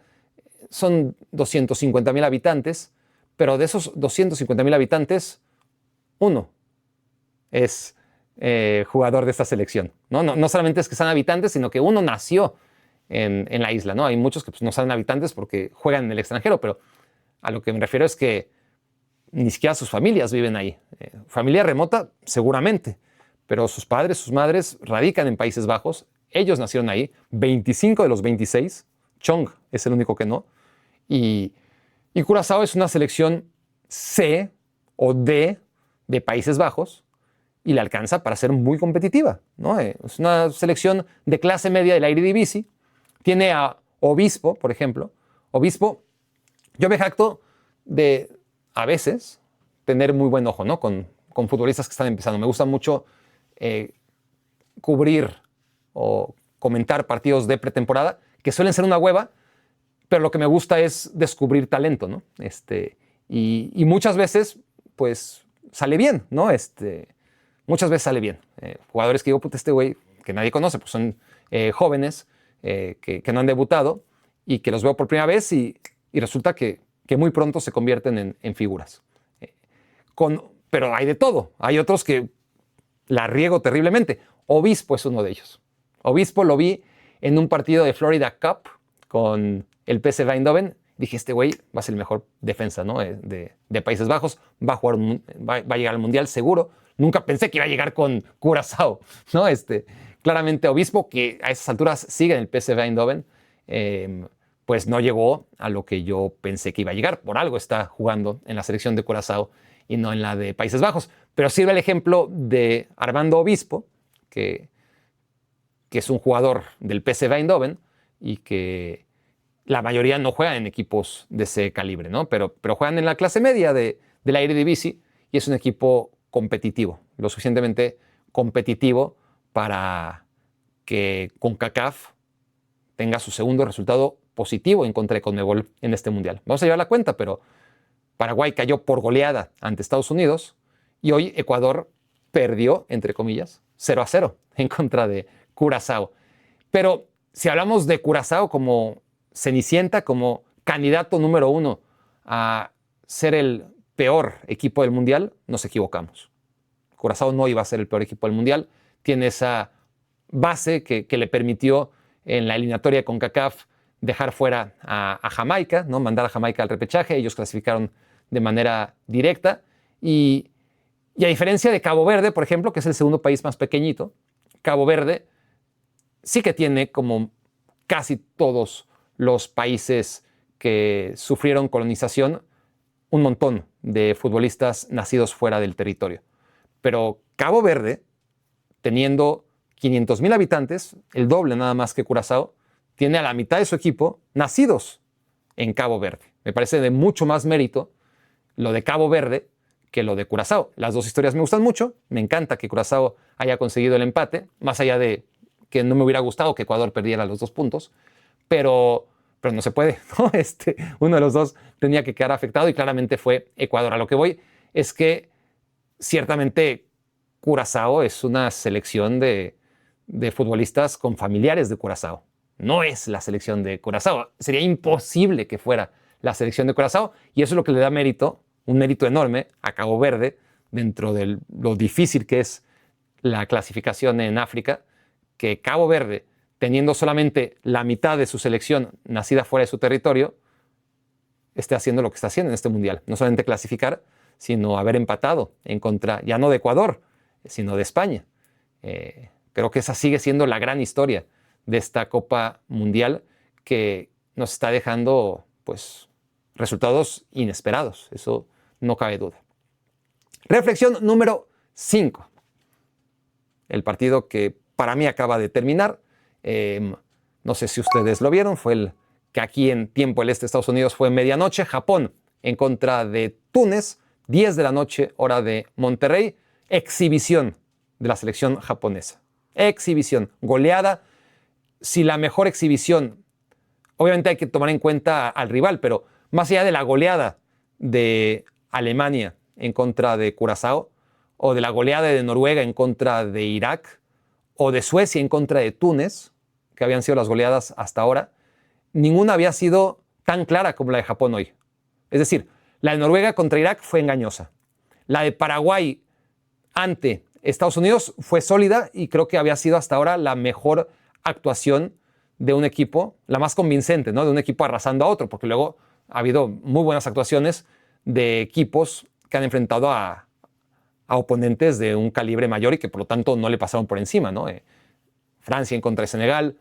Son 250,000 habitantes, pero de esos 250,000 habitantes, uno es jugador de esta selección. No solamente es que sean habitantes, sino que uno nació en la isla, ¿no? Hay muchos que pues, no son habitantes porque juegan en el extranjero, pero a lo que me refiero es que ni siquiera sus familias viven ahí. Familia remota, seguramente, pero sus padres, sus madres radican en Países Bajos. Ellos nacieron ahí, 25 de los 26. Chong es el único que no. Y Curazao es una selección C o D de Países Bajos y le alcanza para ser muy competitiva, ¿no? Es una selección de clase media de la Eredivisie. Tiene a Obispo, por ejemplo. Obispo, yo me jacto de, a veces, tener muy buen ojo, ¿no? Con futbolistas que están empezando. Me gusta mucho cubrir o comentar partidos de pretemporada, que suelen ser una hueva, pero lo que me gusta es descubrir talento, ¿no? Y muchas veces, pues, sale bien, ¿no? Muchas veces sale bien. Jugadores que digo, puta, este güey, que nadie conoce, pues son jóvenes que no han debutado y que los veo por primera vez y resulta que muy pronto se convierten en figuras. Pero hay de todo. Hay otros que la riego terriblemente. Obispo es uno de ellos. Obispo lo vi en un partido de Florida Cup con el PSV Eindhoven. Dije, este güey va a ser el mejor defensa, ¿no? de Países Bajos. Va a llegar al Mundial seguro. Nunca pensé que iba a llegar con Curazao, ¿no? Claramente Obispo, que a esas alturas sigue en el PSV Eindhoven, pues no llegó a lo que yo pensé que iba a llegar. Por algo está jugando en la selección de Curazao y no en la de Países Bajos. Pero sirve el ejemplo de Armando Obispo, que es un jugador del PSV Eindhoven y que la mayoría no juegan en equipos de ese calibre, ¿no? Pero juegan en la clase media de la Eredivisie y es un equipo competitivo, lo suficientemente competitivo para que CONCACAF tenga su segundo resultado positivo en contra de CONMEBOL en este mundial. Vamos a llevar la cuenta, pero Paraguay cayó por goleada ante Estados Unidos y hoy Ecuador perdió, entre comillas, 0-0 en contra de Curazao. Pero si hablamos de Curazao como cenicienta, como candidato número uno a ser el peor equipo del mundial, nos equivocamos. Curazao no iba a ser el peor equipo del mundial. Tiene esa base que le permitió en la eliminatoria de CONCACAF dejar fuera a Jamaica, ¿no? Mandar a Jamaica al repechaje. Ellos clasificaron de manera directa. Y a diferencia de Cabo Verde, por ejemplo, que es el segundo país más pequeñito, Cabo Verde sí que tiene, como casi todos los países que sufrieron colonización, un montón de futbolistas nacidos fuera del territorio. Pero Cabo Verde, teniendo 500,000 habitantes, el doble nada más que Curazao, tiene a la mitad de su equipo nacidos en Cabo Verde. Me parece de mucho más mérito lo de Cabo Verde que lo de Curazao. Las dos historias me gustan mucho. Me encanta que Curazao haya conseguido el empate, más allá de que no me hubiera gustado que Ecuador perdiera los 2 puntos, pero no se puede, ¿no? Uno de los dos tenía que quedar afectado y claramente fue Ecuador. A lo que voy es que ciertamente Curazao es una selección de futbolistas con familiares de Curazao. No es la selección de Curazao. Sería imposible que fuera la selección de Curazao y eso es lo que le da mérito, un mérito enorme a Cabo Verde dentro de lo difícil que es la clasificación en África, que Cabo Verde, teniendo solamente la mitad de su selección nacida fuera de su territorio, esté haciendo lo que está haciendo en este mundial. No solamente clasificar, sino haber empatado en contra, ya no de Ecuador, sino de España. Creo que esa sigue siendo la gran historia de esta Copa Mundial que nos está dejando, pues, resultados inesperados. Eso no cabe duda. Reflexión número 5. El partido que para mí acaba de terminar. No sé si ustedes lo vieron, fue el que aquí en tiempo del este de Estados Unidos fue medianoche. Japón en contra de Túnez, 10 de la noche, hora de Monterrey. Exhibición de la selección japonesa. Exhibición, goleada. Si la mejor exhibición, obviamente hay que tomar en cuenta al rival, pero más allá de la goleada de Alemania en contra de Curazao, o de la goleada de Noruega en contra de Irak, o de Suecia en contra de Túnez, que habían sido las goleadas hasta ahora, ninguna había sido tan clara como la de Japón hoy. Es decir, la de Noruega contra Irak fue engañosa. La de Paraguay ante Estados Unidos fue sólida y creo que había sido hasta ahora la mejor actuación de un equipo, la más convincente, ¿no? De un equipo arrasando a otro, porque luego ha habido muy buenas actuaciones de equipos que han enfrentado a oponentes de un calibre mayor y que por lo tanto no le pasaron por encima, ¿no? Francia en contra de Senegal,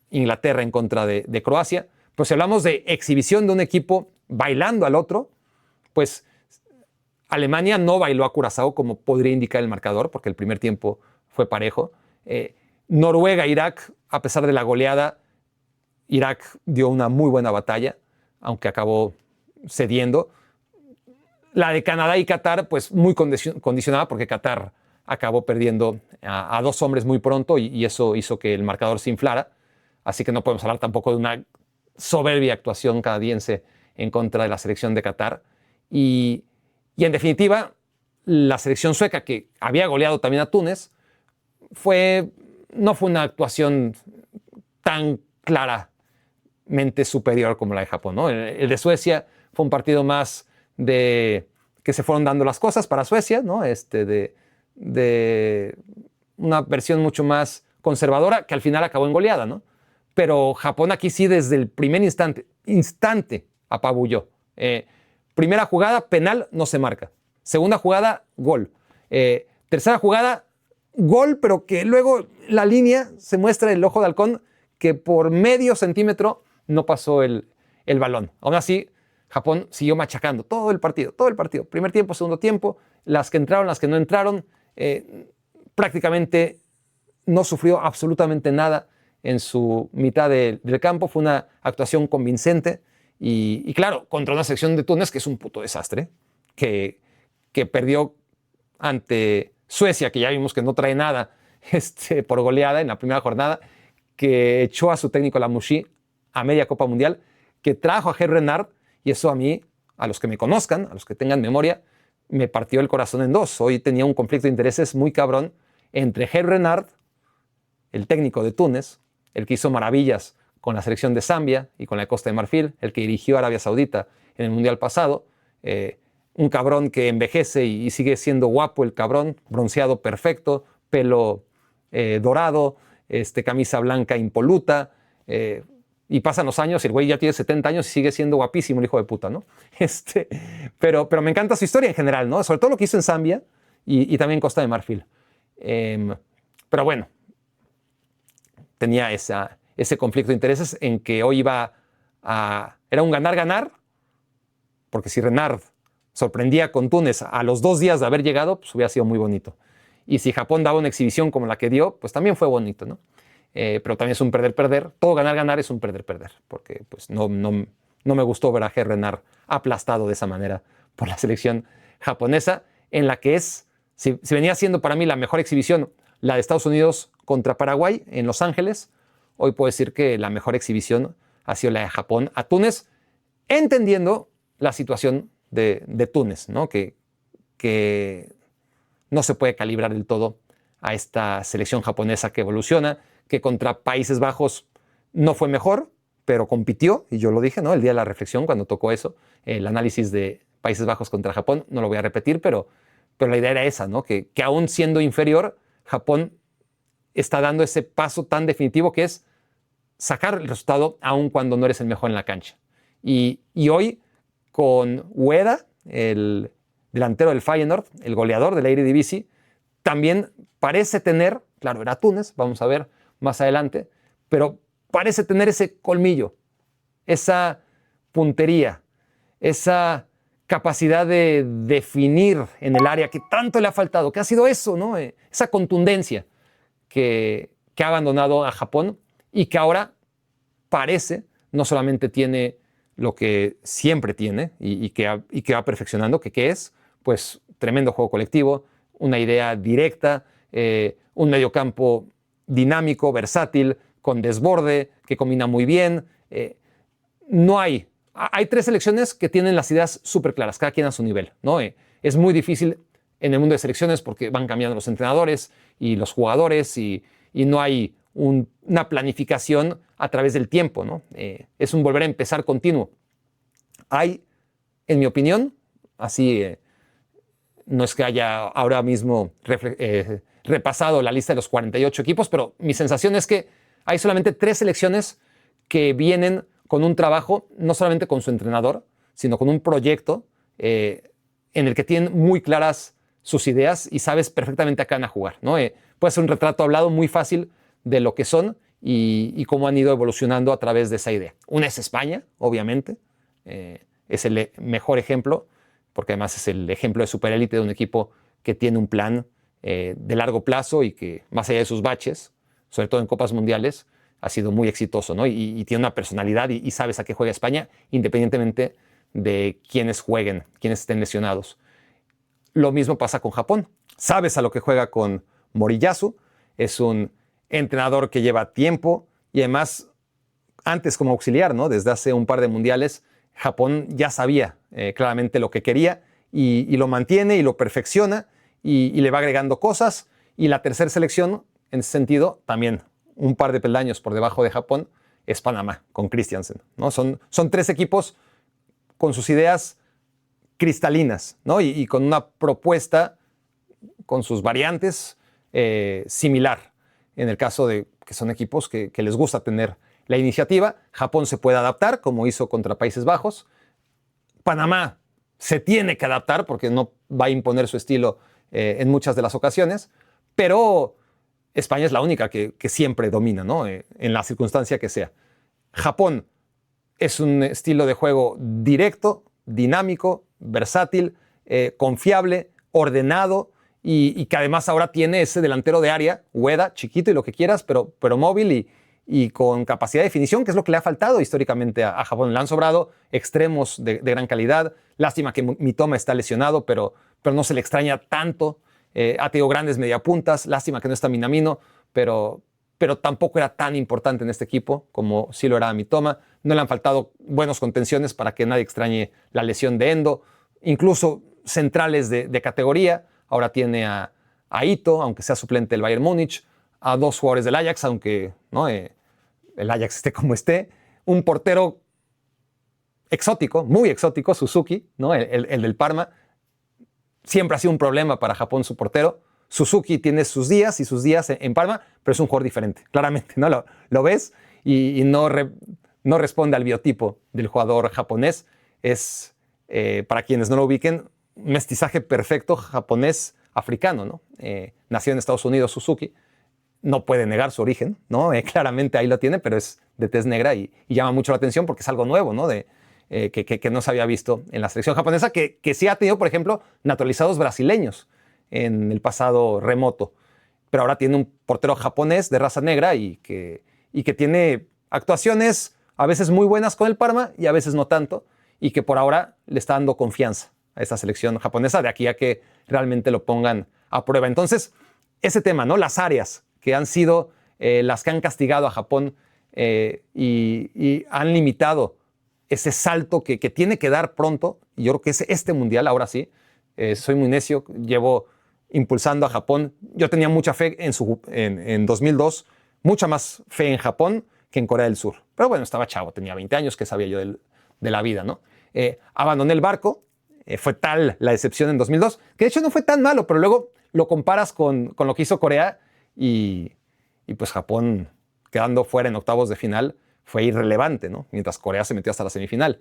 Inglaterra en contra de Croacia. Pero si hablamos de exhibición de un equipo bailando al otro, pues Alemania no bailó a Curazao como podría indicar el marcador, porque el primer tiempo fue parejo. Noruega, Irak, a pesar de la goleada, Irak dio una muy buena batalla, aunque acabó cediendo. La de Canadá y Qatar, pues muy condicionada, porque Qatar acabó perdiendo a dos hombres muy pronto y eso hizo que el marcador se inflara. Así que no podemos hablar tampoco de una soberbia actuación canadiense en contra de la selección de Qatar. Y en definitiva, la selección sueca, que había goleado también a Túnez, no fue una actuación tan claramente superior como la de Japón, ¿no? El de Suecia fue un partido más de que se fueron dando las cosas para Suecia, ¿no? De una versión mucho más conservadora que al final acabó en goleada, ¿no? Pero Japón aquí sí desde el primer instante apabulló. Primera jugada, penal, no se marca. Segunda jugada, gol. Tercera jugada, gol, pero que luego la línea se muestra el ojo de halcón que por medio centímetro no pasó el balón. Aún así, Japón siguió machacando todo el partido. Primer tiempo, segundo tiempo, las que entraron, las que no entraron, prácticamente no sufrió absolutamente nada en su mitad del campo. Fue una actuación convincente y claro, contra una selección de Túnez que es un puto desastre, que perdió ante Suecia, que ya vimos que no trae nada por goleada en la primera jornada, que echó a su técnico Lamouchi a media Copa Mundial, que trajo a Hervé Renard, y eso a mí, a los que me conozcan, a los que tengan memoria, me partió el corazón en dos. Hoy tenía un conflicto de intereses muy cabrón entre Hervé Renard, el técnico de Túnez, el que hizo maravillas con la selección de Zambia y con la Costa de Marfil, el que dirigió a Arabia Saudita en el Mundial pasado, un cabrón que envejece y sigue siendo guapo el cabrón, bronceado perfecto, pelo dorado, camisa blanca impoluta, y pasan los años y el güey ya tiene 70 años y sigue siendo guapísimo el hijo de puta, ¿no? Pero me encanta su historia en general, ¿no? Sobre todo lo que hizo en Zambia y también Costa de Marfil. Pero bueno, tenía ese conflicto de intereses en que hoy era un ganar-ganar, porque si Renard sorprendía con Túnez a los 2 días de haber llegado, pues hubiera sido muy bonito. Y si Japón daba una exhibición como la que dio, pues también fue bonito, ¿no? Pero también es un perder-perder. Todo ganar-ganar es un perder-perder, porque pues no me gustó ver a Hervé Renard aplastado de esa manera por la selección japonesa, en la que si venía siendo para mí la mejor exhibición la de Estados Unidos contra Paraguay en Los Ángeles, hoy puedo decir que la mejor exhibición ha sido la de Japón a Túnez, entendiendo la situación de Túnez, ¿no? Que no se puede calibrar del todo a esta selección japonesa que evoluciona, que contra Países Bajos no fue mejor, pero compitió, y yo lo dije, ¿no? El día de la reflexión, cuando tocó eso, el análisis de Países Bajos contra Japón, no lo voy a repetir, pero la idea era esa, ¿no? Que aún siendo inferior, Japón está dando ese paso tan definitivo que es sacar el resultado aun cuando no eres el mejor en la cancha. Y hoy, con Ueda, el delantero del Feyenoord, el goleador del Eredivisie, también parece tener, claro, era Túnez, vamos a ver más adelante, pero parece tener ese colmillo, esa puntería, esa capacidad de definir en el área que tanto le ha faltado, que ha sido eso, ¿no? Esa contundencia que ha abandonado a Japón y que ahora parece no solamente tiene lo que siempre tiene y que va perfeccionando, que es pues tremendo juego colectivo, una idea directa, un mediocampo dinámico, versátil, con desborde, que combina muy bien. No hay hay tres selecciones que tienen las ideas súper claras, cada quien a su nivel, ¿no? Es muy difícil en el mundo de selecciones porque van cambiando los entrenadores y los jugadores y no hay una planificación a través del tiempo, ¿no? Es un volver a empezar continuo. Hay, en mi opinión, así no es que haya ahora mismo repasado la lista de los 48 equipos, pero mi sensación es que hay solamente 3 selecciones que vienen con un trabajo, no solamente con su entrenador, sino con un proyecto en el que tienen muy claras sus ideas y sabes perfectamente a qué van a jugar, ¿no? Puede ser un retrato hablado muy fácil de lo que son y cómo han ido evolucionando a través de esa idea. Una es España, obviamente, es el mejor ejemplo, porque además es el ejemplo de superélite de un equipo que tiene un plan de largo plazo y que, más allá de sus baches, sobre todo en Copas Mundiales, ha sido muy exitoso, ¿no? Y tiene una personalidad y sabes a qué juega España, independientemente de quiénes jueguen, quiénes estén lesionados. Lo mismo pasa con Japón. Sabes a lo que juega con Moriyasu. Es un entrenador que lleva tiempo y además, antes como auxiliar, ¿no? Desde hace un par de mundiales, Japón ya sabía claramente lo que quería y lo mantiene y lo perfecciona y le va agregando cosas. Y la tercera selección, en ese sentido, también un par de peldaños por debajo de Japón, es Panamá, con Christiansen, ¿no? Son 3 equipos con sus ideas cristalinas, ¿no? Y con una propuesta con sus variantes similar. En el caso de que son equipos que les gusta tener la iniciativa, Japón se puede adaptar, como hizo contra Países Bajos. Panamá se tiene que adaptar porque no va a imponer su estilo en muchas de las ocasiones, pero España es la única que siempre domina, ¿no? En la circunstancia que sea. Japón es un estilo de juego directo, dinámico, versátil, confiable, ordenado y que además ahora tiene ese delantero de área, Ueda, chiquito y lo que quieras, pero móvil y con capacidad de definición, que es lo que le ha faltado históricamente a Japón. Le han sobrado extremos de gran calidad. Lástima que Mitoma está lesionado, pero no se le extraña tanto. Ha tenido grandes mediapuntas. Lástima que no está Minamino, pero tampoco era tan importante en este equipo como sí lo era Mitoma. No le han faltado buenos contenciones para que nadie extrañe la lesión de Endo. Incluso centrales de categoría. Ahora tiene a Ito, aunque sea suplente del Bayern Múnich. A 2 jugadores del Ajax, aunque ¿no? El Ajax esté como esté. Un portero exótico, muy exótico, Suzuki, ¿no? el del Parma. Siempre ha sido un problema para Japón su portero. Suzuki tiene sus días y sus días en Parma, pero es un jugador diferente, claramente, ¿no? Lo ves y no responde al biotipo del jugador japonés. Es, para quienes no lo ubiquen, un mestizaje perfecto japonés-africano, ¿no? Nació en Estados Unidos Suzuki, no puede negar su origen, ¿no? Claramente ahí lo tiene, pero es de tez negra y llama mucho la atención porque es algo nuevo, ¿no? Que no se había visto en la selección japonesa, que sí ha tenido, por ejemplo, naturalizados brasileños en el pasado remoto, pero ahora tiene un portero japonés de raza negra y que tiene actuaciones a veces muy buenas con el Parma y a veces no tanto, y que por ahora le está dando confianza a esta selección japonesa de aquí a que realmente lo pongan a prueba. Entonces, ese tema, ¿no? Las áreas que han sido las que han castigado a Japón y han limitado ese salto que tiene que dar pronto, y yo creo que es este mundial, ahora sí. Soy muy necio, llevo impulsando a Japón. Yo tenía mucha fe en 2002, mucha más fe en Japón que en Corea del Sur. Pero bueno, estaba chavo, tenía 20 años, ¿qué sabía yo de la vida, ¿no? Abandoné el barco, fue tal la decepción en 2002, que de hecho no fue tan malo, pero luego lo comparas con lo que hizo Corea y pues Japón quedando fuera en octavos de final fue irrelevante, ¿no? Mientras Corea se metió hasta la semifinal.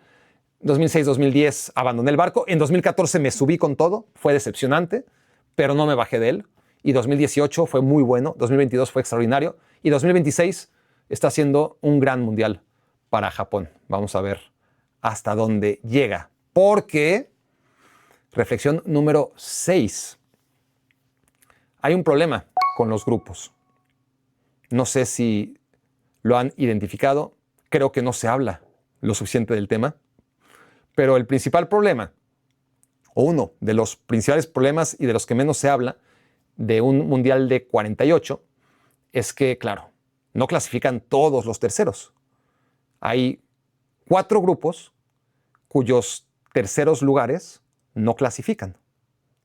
2006-2010 abandoné el barco. En 2014 me subí con todo. Fue decepcionante, pero no me bajé de él. Y 2018 fue muy bueno. 2022 fue extraordinario. Y 2026 está siendo un gran mundial para Japón. Vamos a ver hasta dónde llega. Porque, reflexión número 6. Hay un problema con los grupos. No sé si lo han identificado. Creo que no se habla lo suficiente del tema. Pero el principal problema, o uno de los principales problemas y de los que menos se habla de un mundial de 48, es que, claro, no clasifican todos los terceros. Hay 4 grupos cuyos terceros lugares no clasifican.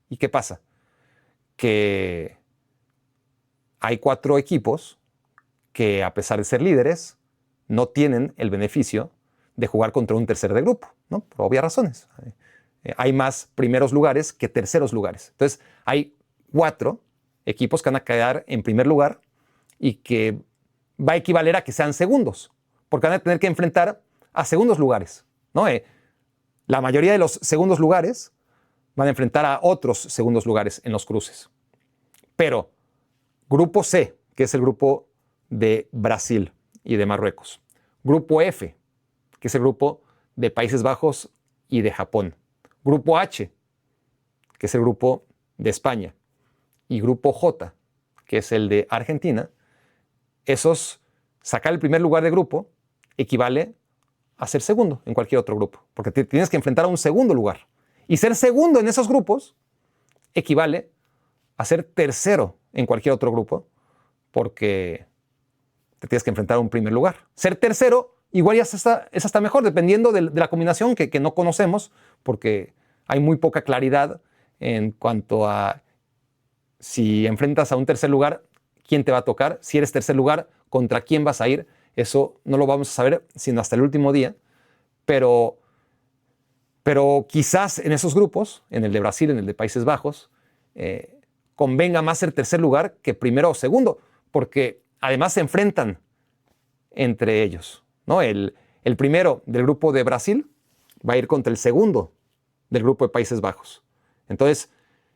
¿Y qué pasa? Que hay 4 equipos que, a pesar de ser líderes, no tienen el beneficio de jugar contra un tercer de grupo, ¿no? Por obvias razones. Hay más primeros lugares que terceros lugares. Entonces, hay 4 equipos que van a quedar en primer lugar y que va a equivaler a que sean segundos, porque van a tener que enfrentar a segundos lugares, ¿no? La mayoría de los segundos lugares van a enfrentar a otros segundos lugares en los cruces. Pero Grupo C, que es el grupo de Brasil y de Marruecos. Grupo F, que es el grupo de Países Bajos y de Japón. Grupo H, que es el grupo de España. Y Grupo J, que es el de Argentina. Sacar el primer lugar de grupo equivale a ser segundo en cualquier otro grupo, porque tienes que enfrentar a un segundo lugar. Y ser segundo en esos grupos equivale a ser tercero en cualquier otro grupo, porque te tienes que enfrentar a un primer lugar. Ser tercero igual ya es hasta mejor, dependiendo de la combinación que no conocemos, porque hay muy poca claridad en cuanto a si enfrentas a un tercer lugar, quién te va a tocar. Si eres tercer lugar, contra quién vas a ir. Eso no lo vamos a saber sino hasta el último día. Pero quizás en esos grupos, en el de Brasil, en el de Países Bajos, convenga más ser tercer lugar que primero o segundo, porque además se enfrentan entre ellos, ¿no? El primero del grupo de Brasil va a ir contra el segundo del grupo de Países Bajos. Entonces,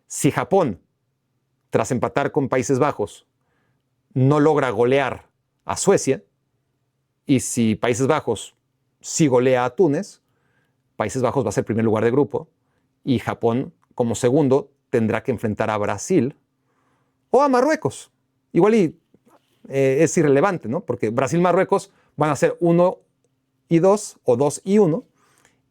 si Japón, tras empatar con Países Bajos, no logra golear a Suecia, y si Países Bajos sí golea a Túnez, Países Bajos va a ser primer lugar de grupo y Japón, como segundo, tendrá que enfrentar a Brasil o a Marruecos. Igual es irrelevante, ¿no? Porque Brasil y Marruecos van a ser 1 y 2 o 2 y 1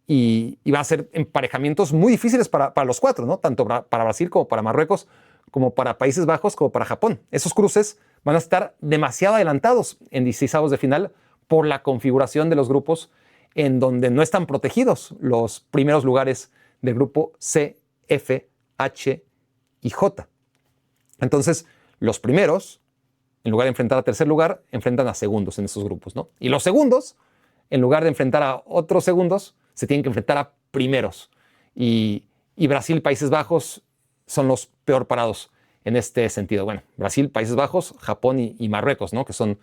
y van a ser emparejamientos muy difíciles para los 4, ¿no? Tanto para Brasil como para Marruecos, como para Países Bajos, como para Japón. Esos cruces van a estar demasiado adelantados en 16avos de final por la configuración de los grupos, en donde no están protegidos los primeros lugares del grupo C, F, H y J. Entonces, los primeros, en lugar de enfrentar a tercer lugar, enfrentan a segundos en esos grupos, ¿no? Y los segundos, en lugar de enfrentar a otros segundos, se tienen que enfrentar a primeros. Y Brasil y Países Bajos son los peor parados en este sentido. Bueno, Brasil, Países Bajos, Japón y Marruecos, ¿no? Que son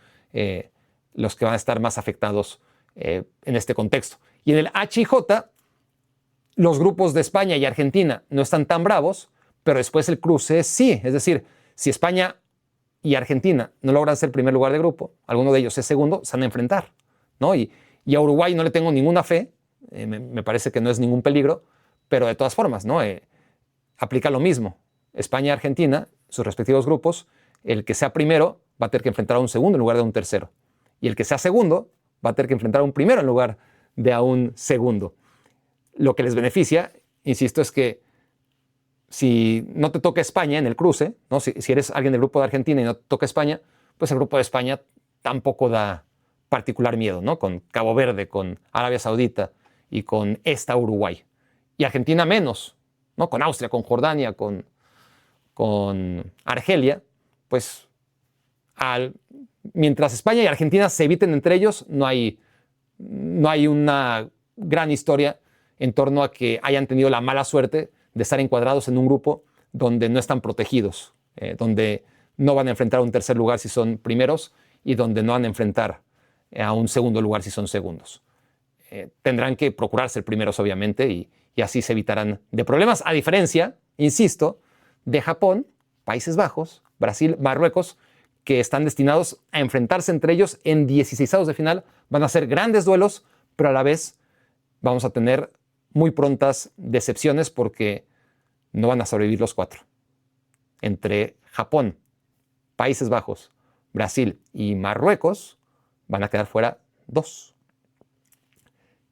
los que van a estar más afectados en este contexto. Y en el H y J, los grupos de España y Argentina no están tan bravos, pero después el cruce sí. Es decir, si España y Argentina no logran ser primer lugar de grupo, alguno de ellos es segundo, se van a enfrentar, ¿no? Y a Uruguay no le tengo ninguna fe, me parece que no es ningún peligro, pero de todas formas, ¿no? Aplica lo mismo. España y Argentina, sus respectivos grupos, el que sea primero va a tener que enfrentar a un segundo en lugar de un tercero. Y el que sea segundo va a tener que enfrentar a un primero en lugar de a un segundo. Lo que les beneficia, insisto, es que si no te toca España en el cruce, ¿no? Si eres alguien del grupo de Argentina y no te toca España, pues el grupo de España tampoco da particular miedo, ¿no? Con Cabo Verde, con Arabia Saudita y con esta Uruguay. Y Argentina menos, ¿no? Con Austria, con Jordania, con Argelia, pues mientras España y Argentina se eviten entre ellos, no hay una gran historia en torno a que hayan tenido la mala suerte de estar encuadrados en un grupo donde no están protegidos, donde no van a enfrentar a un tercer lugar si son primeros y donde no van a enfrentar a un segundo lugar si son segundos. Tendrán que procurar ser primeros, obviamente, y así se evitarán de problemas, a diferencia, insisto, de Japón, Países Bajos, Brasil, Marruecos, que están destinados a enfrentarse entre ellos en 16avos de final. Van a ser grandes duelos, pero a la vez vamos a tener muy prontas decepciones porque no van a sobrevivir los 4. Entre Japón, Países Bajos, Brasil y Marruecos van a quedar fuera 2.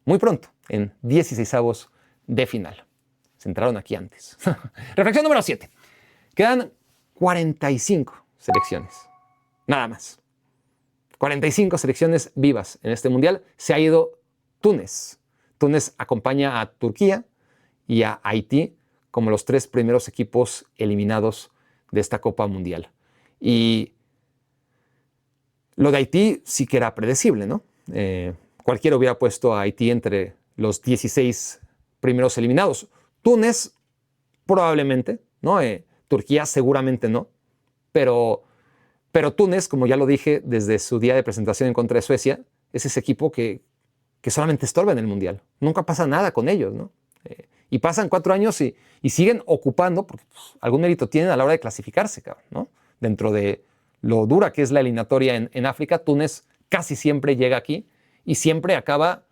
Muy pronto, en 16avos de final. Se entraron aquí antes. Reflexión número 7. Quedan 45 selecciones. Nada más. 45 selecciones vivas en este mundial. Se ha ido Túnez. Túnez acompaña a Turquía y a Haití como los 3 primeros equipos eliminados de esta Copa Mundial. Y lo de Haití sí que era predecible, ¿no? Cualquiera hubiera puesto a Haití entre los 16 primeros eliminados. Túnez probablemente, ¿no? Turquía seguramente no, pero Túnez, como ya lo dije desde su día de presentación en contra de Suecia, es ese equipo que solamente estorba en el Mundial. Nunca pasa nada con ellos, ¿no? Y pasan 4 años y siguen ocupando, porque pues, algún mérito tienen a la hora de clasificarse, cabrón, ¿no? Dentro de lo dura que es la eliminatoria en África, Túnez casi siempre llega aquí y siempre acaba,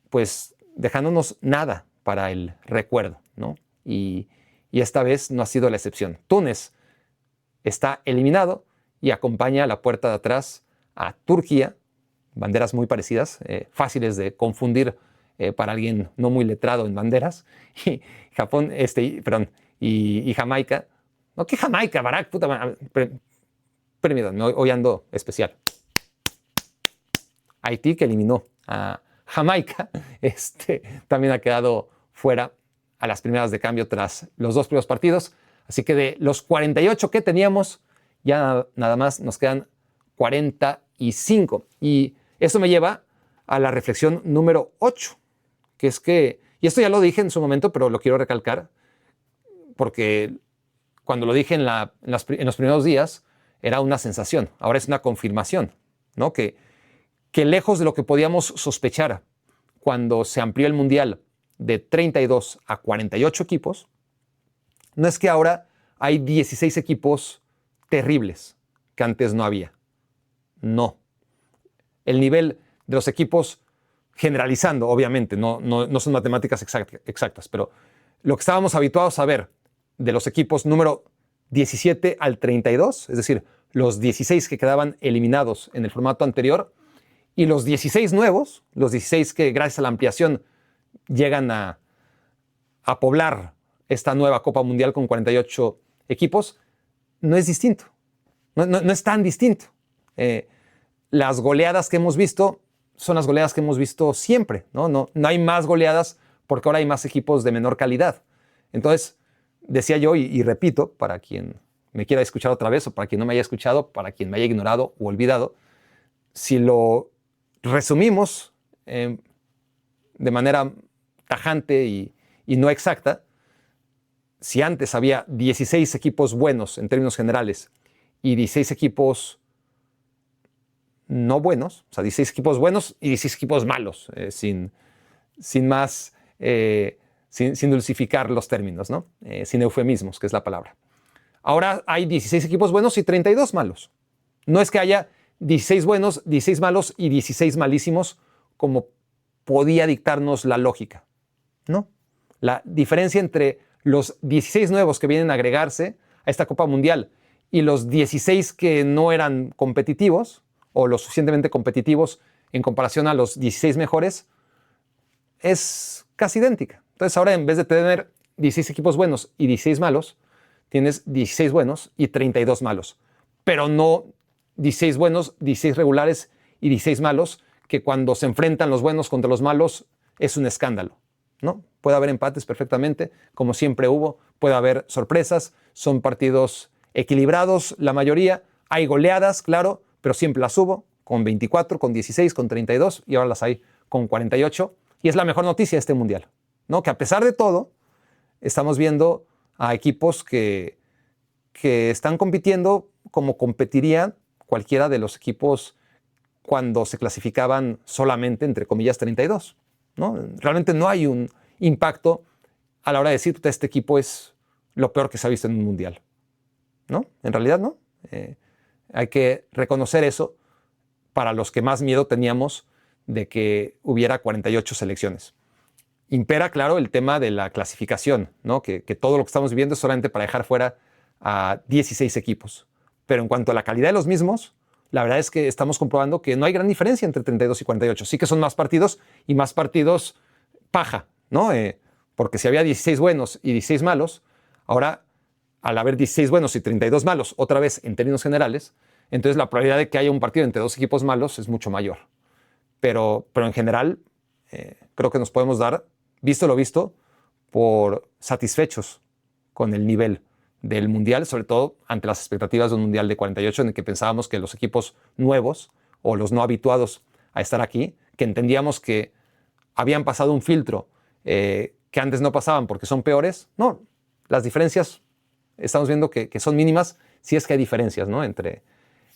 pues, dejándonos nada para el recuerdo, ¿no? Y esta vez no ha sido la excepción. Túnez está eliminado y acompaña a la puerta de atrás a Turquía, banderas muy parecidas, fáciles de confundir para alguien no muy letrado en banderas, y Japón, y Jamaica. No, que Jamaica, Barack, puta madre. Permítanme, hoy ando especial. Haití, que eliminó a Jamaica, también ha quedado fuera a las primeras de cambio tras los 2 primeros partidos. Así que de los 48 que teníamos, ya nada más nos quedan 45. Y eso me lleva a la reflexión número 8, que es que, y esto ya lo dije en su momento, pero lo quiero recalcar, porque cuando lo dije en los primeros días, era una sensación, ahora es una confirmación, ¿no? Que lejos de lo que podíamos sospechar cuando se amplió el Mundial de 32 a 48 equipos, no es que ahora hay 16 equipos terribles que antes no había. No. El nivel de los equipos, generalizando, obviamente, no son matemáticas exactas, pero lo que estábamos habituados a ver de los equipos número 17 al 32, es decir, los 16 que quedaban eliminados en el formato anterior, y los 16 nuevos, los 16 que gracias a la ampliación llegan a poblar esta nueva Copa Mundial con 48 equipos, no es distinto. No es tan distinto. Las goleadas que hemos visto son las goleadas que hemos visto siempre, ¿no? No hay más goleadas porque ahora hay más equipos de menor calidad. Entonces, decía yo y repito, para quien me quiera escuchar otra vez o para quien no me haya escuchado, para quien me haya ignorado o olvidado, si lo resumimos de manera tajante y no exacta, si antes había 16 equipos buenos en términos generales y 16 equipos no buenos, o sea, 16 equipos buenos y 16 equipos malos, sin más, sin dulcificar los términos, ¿no? Sin eufemismos, que es la palabra. Ahora hay 16 equipos buenos y 32 malos. No es que haya 16 buenos, 16 malos y 16 malísimos como podía dictarnos la lógica. No. La diferencia entre los 16 nuevos que vienen a agregarse a esta Copa Mundial y los 16 que no eran competitivos o lo suficientemente competitivos en comparación a los 16 mejores es casi idéntica. Entonces ahora en vez de tener 16 equipos buenos y 16 malos, tienes 16 buenos y 32 malos. Pero no 16 buenos, 16 regulares y 16 malos, que cuando se enfrentan los buenos contra los malos es un escándalo, ¿no? Puede haber empates perfectamente, como siempre hubo, puede haber sorpresas, son partidos equilibrados la mayoría, hay goleadas, claro, pero siempre las hubo, con 24, con 16, con 32 y ahora las hay con 48. Y es la mejor noticia de este Mundial, ¿no? Que a pesar de todo, estamos viendo a equipos que están compitiendo como competiría cualquiera de los equipos cuando se clasificaban solamente, entre comillas, 32, ¿no? Realmente no hay un impacto a la hora de decir que este equipo es lo peor que se ha visto en un Mundial, ¿no? En realidad no. Hay que reconocer eso para los que más miedo teníamos de que hubiera 48 selecciones. Impera, claro, el tema de la clasificación, ¿no? Que todo lo que estamos viviendo es solamente para dejar fuera a 16 equipos. Pero en cuanto a la calidad de los mismos, la verdad es que estamos comprobando que no hay gran diferencia entre 32 y 48. Sí que son más partidos y más partidos paja, ¿no? Porque si había 16 buenos y 16 malos, ahora al haber 16 buenos y 32 malos, otra vez en términos generales, entonces la probabilidad de que haya un partido entre dos equipos malos es mucho mayor. Pero en general, creo que nos podemos dar, visto lo visto, por satisfechos con el nivel del Mundial, sobre todo ante las expectativas de un Mundial de 48 en el que pensábamos que los equipos nuevos o los no habituados a estar aquí, que entendíamos que habían pasado un filtro que antes no pasaban porque son peores. No, las diferencias estamos viendo que son mínimas, si es que hay diferencias, ¿no?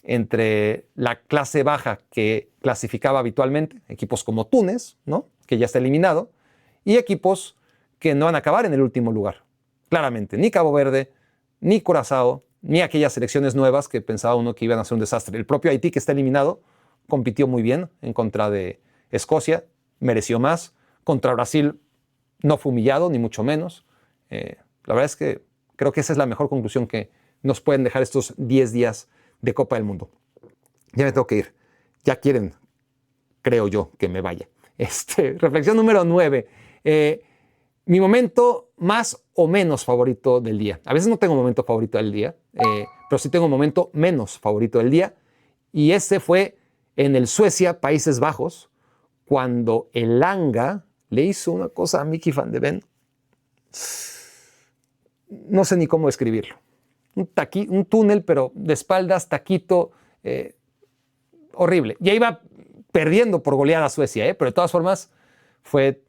Entre la clase baja que clasificaba habitualmente, equipos como Túnez, ¿no? Que ya está eliminado, y equipos que no van a acabar en el último lugar. Claramente, ni Cabo Verde, ni Curazao, ni aquellas selecciones nuevas que pensaba uno que iban a ser un desastre. El propio Haití, que está eliminado, compitió muy bien en contra de Escocia, mereció más. Contra Brasil no fue humillado, ni mucho menos. La verdad es que creo que esa es la mejor conclusión que nos pueden dejar estos 10 días de Copa del Mundo. Ya me tengo que ir. Ya quieren, creo yo, que me vaya. Reflexión número 9. Mi momento más o menos favorito del día. A veces no tengo momento favorito del día, pero sí tengo un momento menos favorito del día. Y ese fue en el Suecia-Países Bajos, cuando Elanga le hizo una cosa a Mickey van de Ven. No sé ni cómo describirlo. Un túnel, pero de espaldas, taquito, horrible. Ya iba perdiendo por goleada a Suecia, pero de todas formas fue,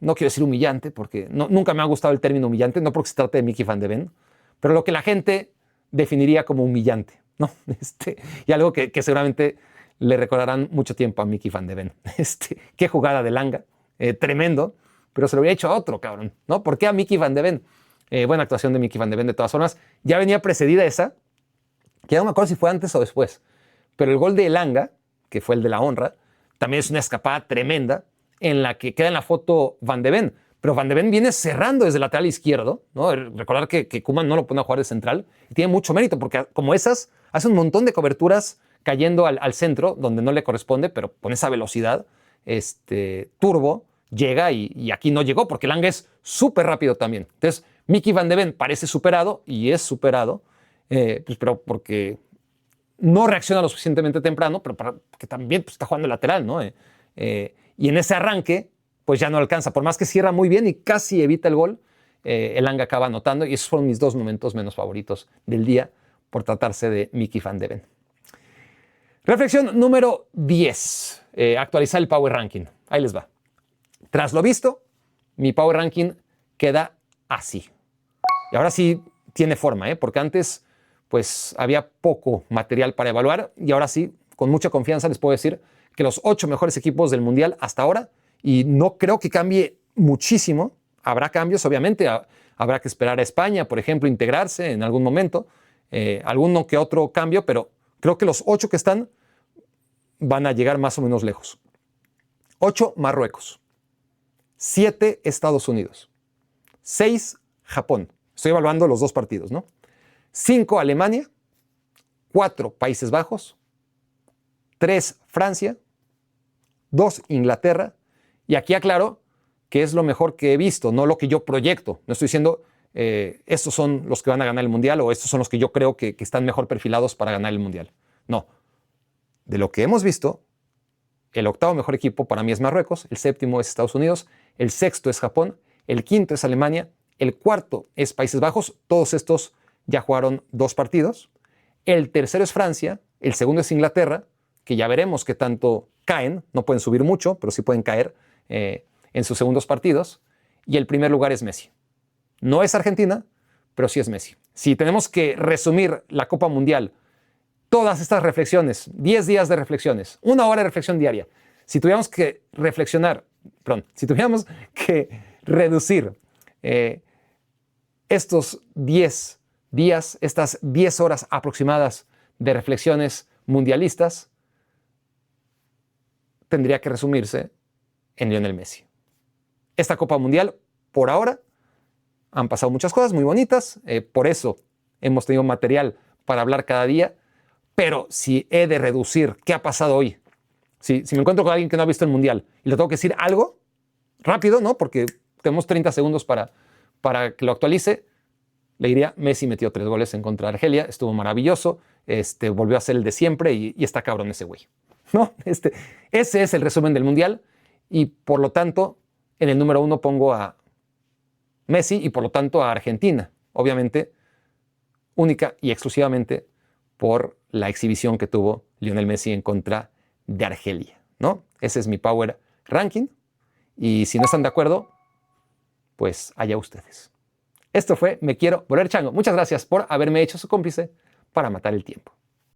no quiero decir humillante, porque nunca me ha gustado el término humillante, no porque se trate de Mickey van de Ven, pero lo que la gente definiría como humillante, ¿no? Y algo que seguramente le recordarán mucho tiempo a Mickey van de Ven. Qué jugada de Elanga, tremendo, pero se lo hubiera hecho a otro, cabrón, ¿no? ¿Por qué a Mickey van de Ven? Buena actuación de Mickey van de Ven de todas formas. Ya venía precedida esa, que ya no me acuerdo si fue antes o después, pero el gol de Elanga, que fue el de la honra, también es una escapada tremenda en la que queda en la foto Van de Ven, pero Van de Ven viene cerrando desde el lateral izquierdo, ¿no? Recordar que Koeman no lo pone a jugar de central y tiene mucho mérito porque como esas hace un montón de coberturas cayendo al centro donde no le corresponde, pero con esa velocidad turbo llega y aquí no llegó porque Elanga es súper rápido también. Entonces Mickey van de Ven parece superado y es superado, pues, pero porque no reacciona lo suficientemente temprano, pero que también pues, está jugando lateral, ¿no? Y en ese arranque, pues ya no alcanza. Por más que cierra muy bien y casi evita el gol, Elanga acaba anotando y esos fueron mis dos momentos menos favoritos del día por tratarse de Mickey van de Ven. Reflexión número 10. Actualizar el Power Ranking. Ahí les va. Tras lo visto, mi Power Ranking queda así. Y ahora sí tiene forma, porque antes pues había poco material para evaluar y ahora sí, con mucha confianza les puedo decir que los 8 mejores equipos del Mundial hasta ahora, y no creo que cambie muchísimo, habrá cambios obviamente, habrá que esperar a España, por ejemplo, integrarse en algún momento, alguno que otro cambio, pero creo que los 8 que están van a llegar más o menos lejos. 8 Marruecos, 7 Estados Unidos, 6 Japón, estoy evaluando los 2 partidos, ¿no? 5 Alemania, 4 Países Bajos, 3 Francia, 2 Inglaterra, y aquí aclaro que es lo mejor que he visto, no lo que yo proyecto. No estoy diciendo estos son los que van a ganar el Mundial o estos son los que yo creo que están mejor perfilados para ganar el Mundial. No. De lo que hemos visto, el 8º mejor equipo para mí es Marruecos, el 7º es Estados Unidos, el 6º es Japón, el 5º es Alemania, el 4º es Países Bajos, todos estos ya jugaron 2 partidos, el 3º es Francia, el 2º es Inglaterra, que ya veremos qué tanto caen, no pueden subir mucho, pero sí pueden caer en sus segundos partidos, y el primer lugar es Messi. No es Argentina, pero sí es Messi. Si tenemos que resumir la Copa Mundial, todas estas reflexiones, 10 días de reflexiones, 1 hora de reflexión diaria, si tuviéramos que si tuviéramos que reducir estos 10 días, estas 10 horas aproximadas de reflexiones mundialistas, tendría que resumirse en Lionel Messi. Esta Copa Mundial, por ahora, han pasado muchas cosas muy bonitas, por eso hemos tenido material para hablar cada día, pero si he de reducir qué ha pasado hoy, si me encuentro con alguien que no ha visto el Mundial y le tengo que decir algo rápido, ¿no? Porque tenemos 30 segundos para que lo actualice, le diría, Messi metió 3 goles en contra de Argelia, estuvo maravilloso, volvió a ser el de siempre y está cabrón ese güey, ¿no? Ese es el resumen del Mundial y por lo tanto En el número 1 pongo a Messi y por lo tanto a Argentina. Obviamente, única y exclusivamente por la exhibición que tuvo Lionel Messi en contra de Argelia, ¿no? Ese es mi Power Ranking. Y si no están de acuerdo, pues allá ustedes. Esto fue Me Quiero Volver Chango. Muchas gracias por haberme hecho su cómplice para matar el tiempo.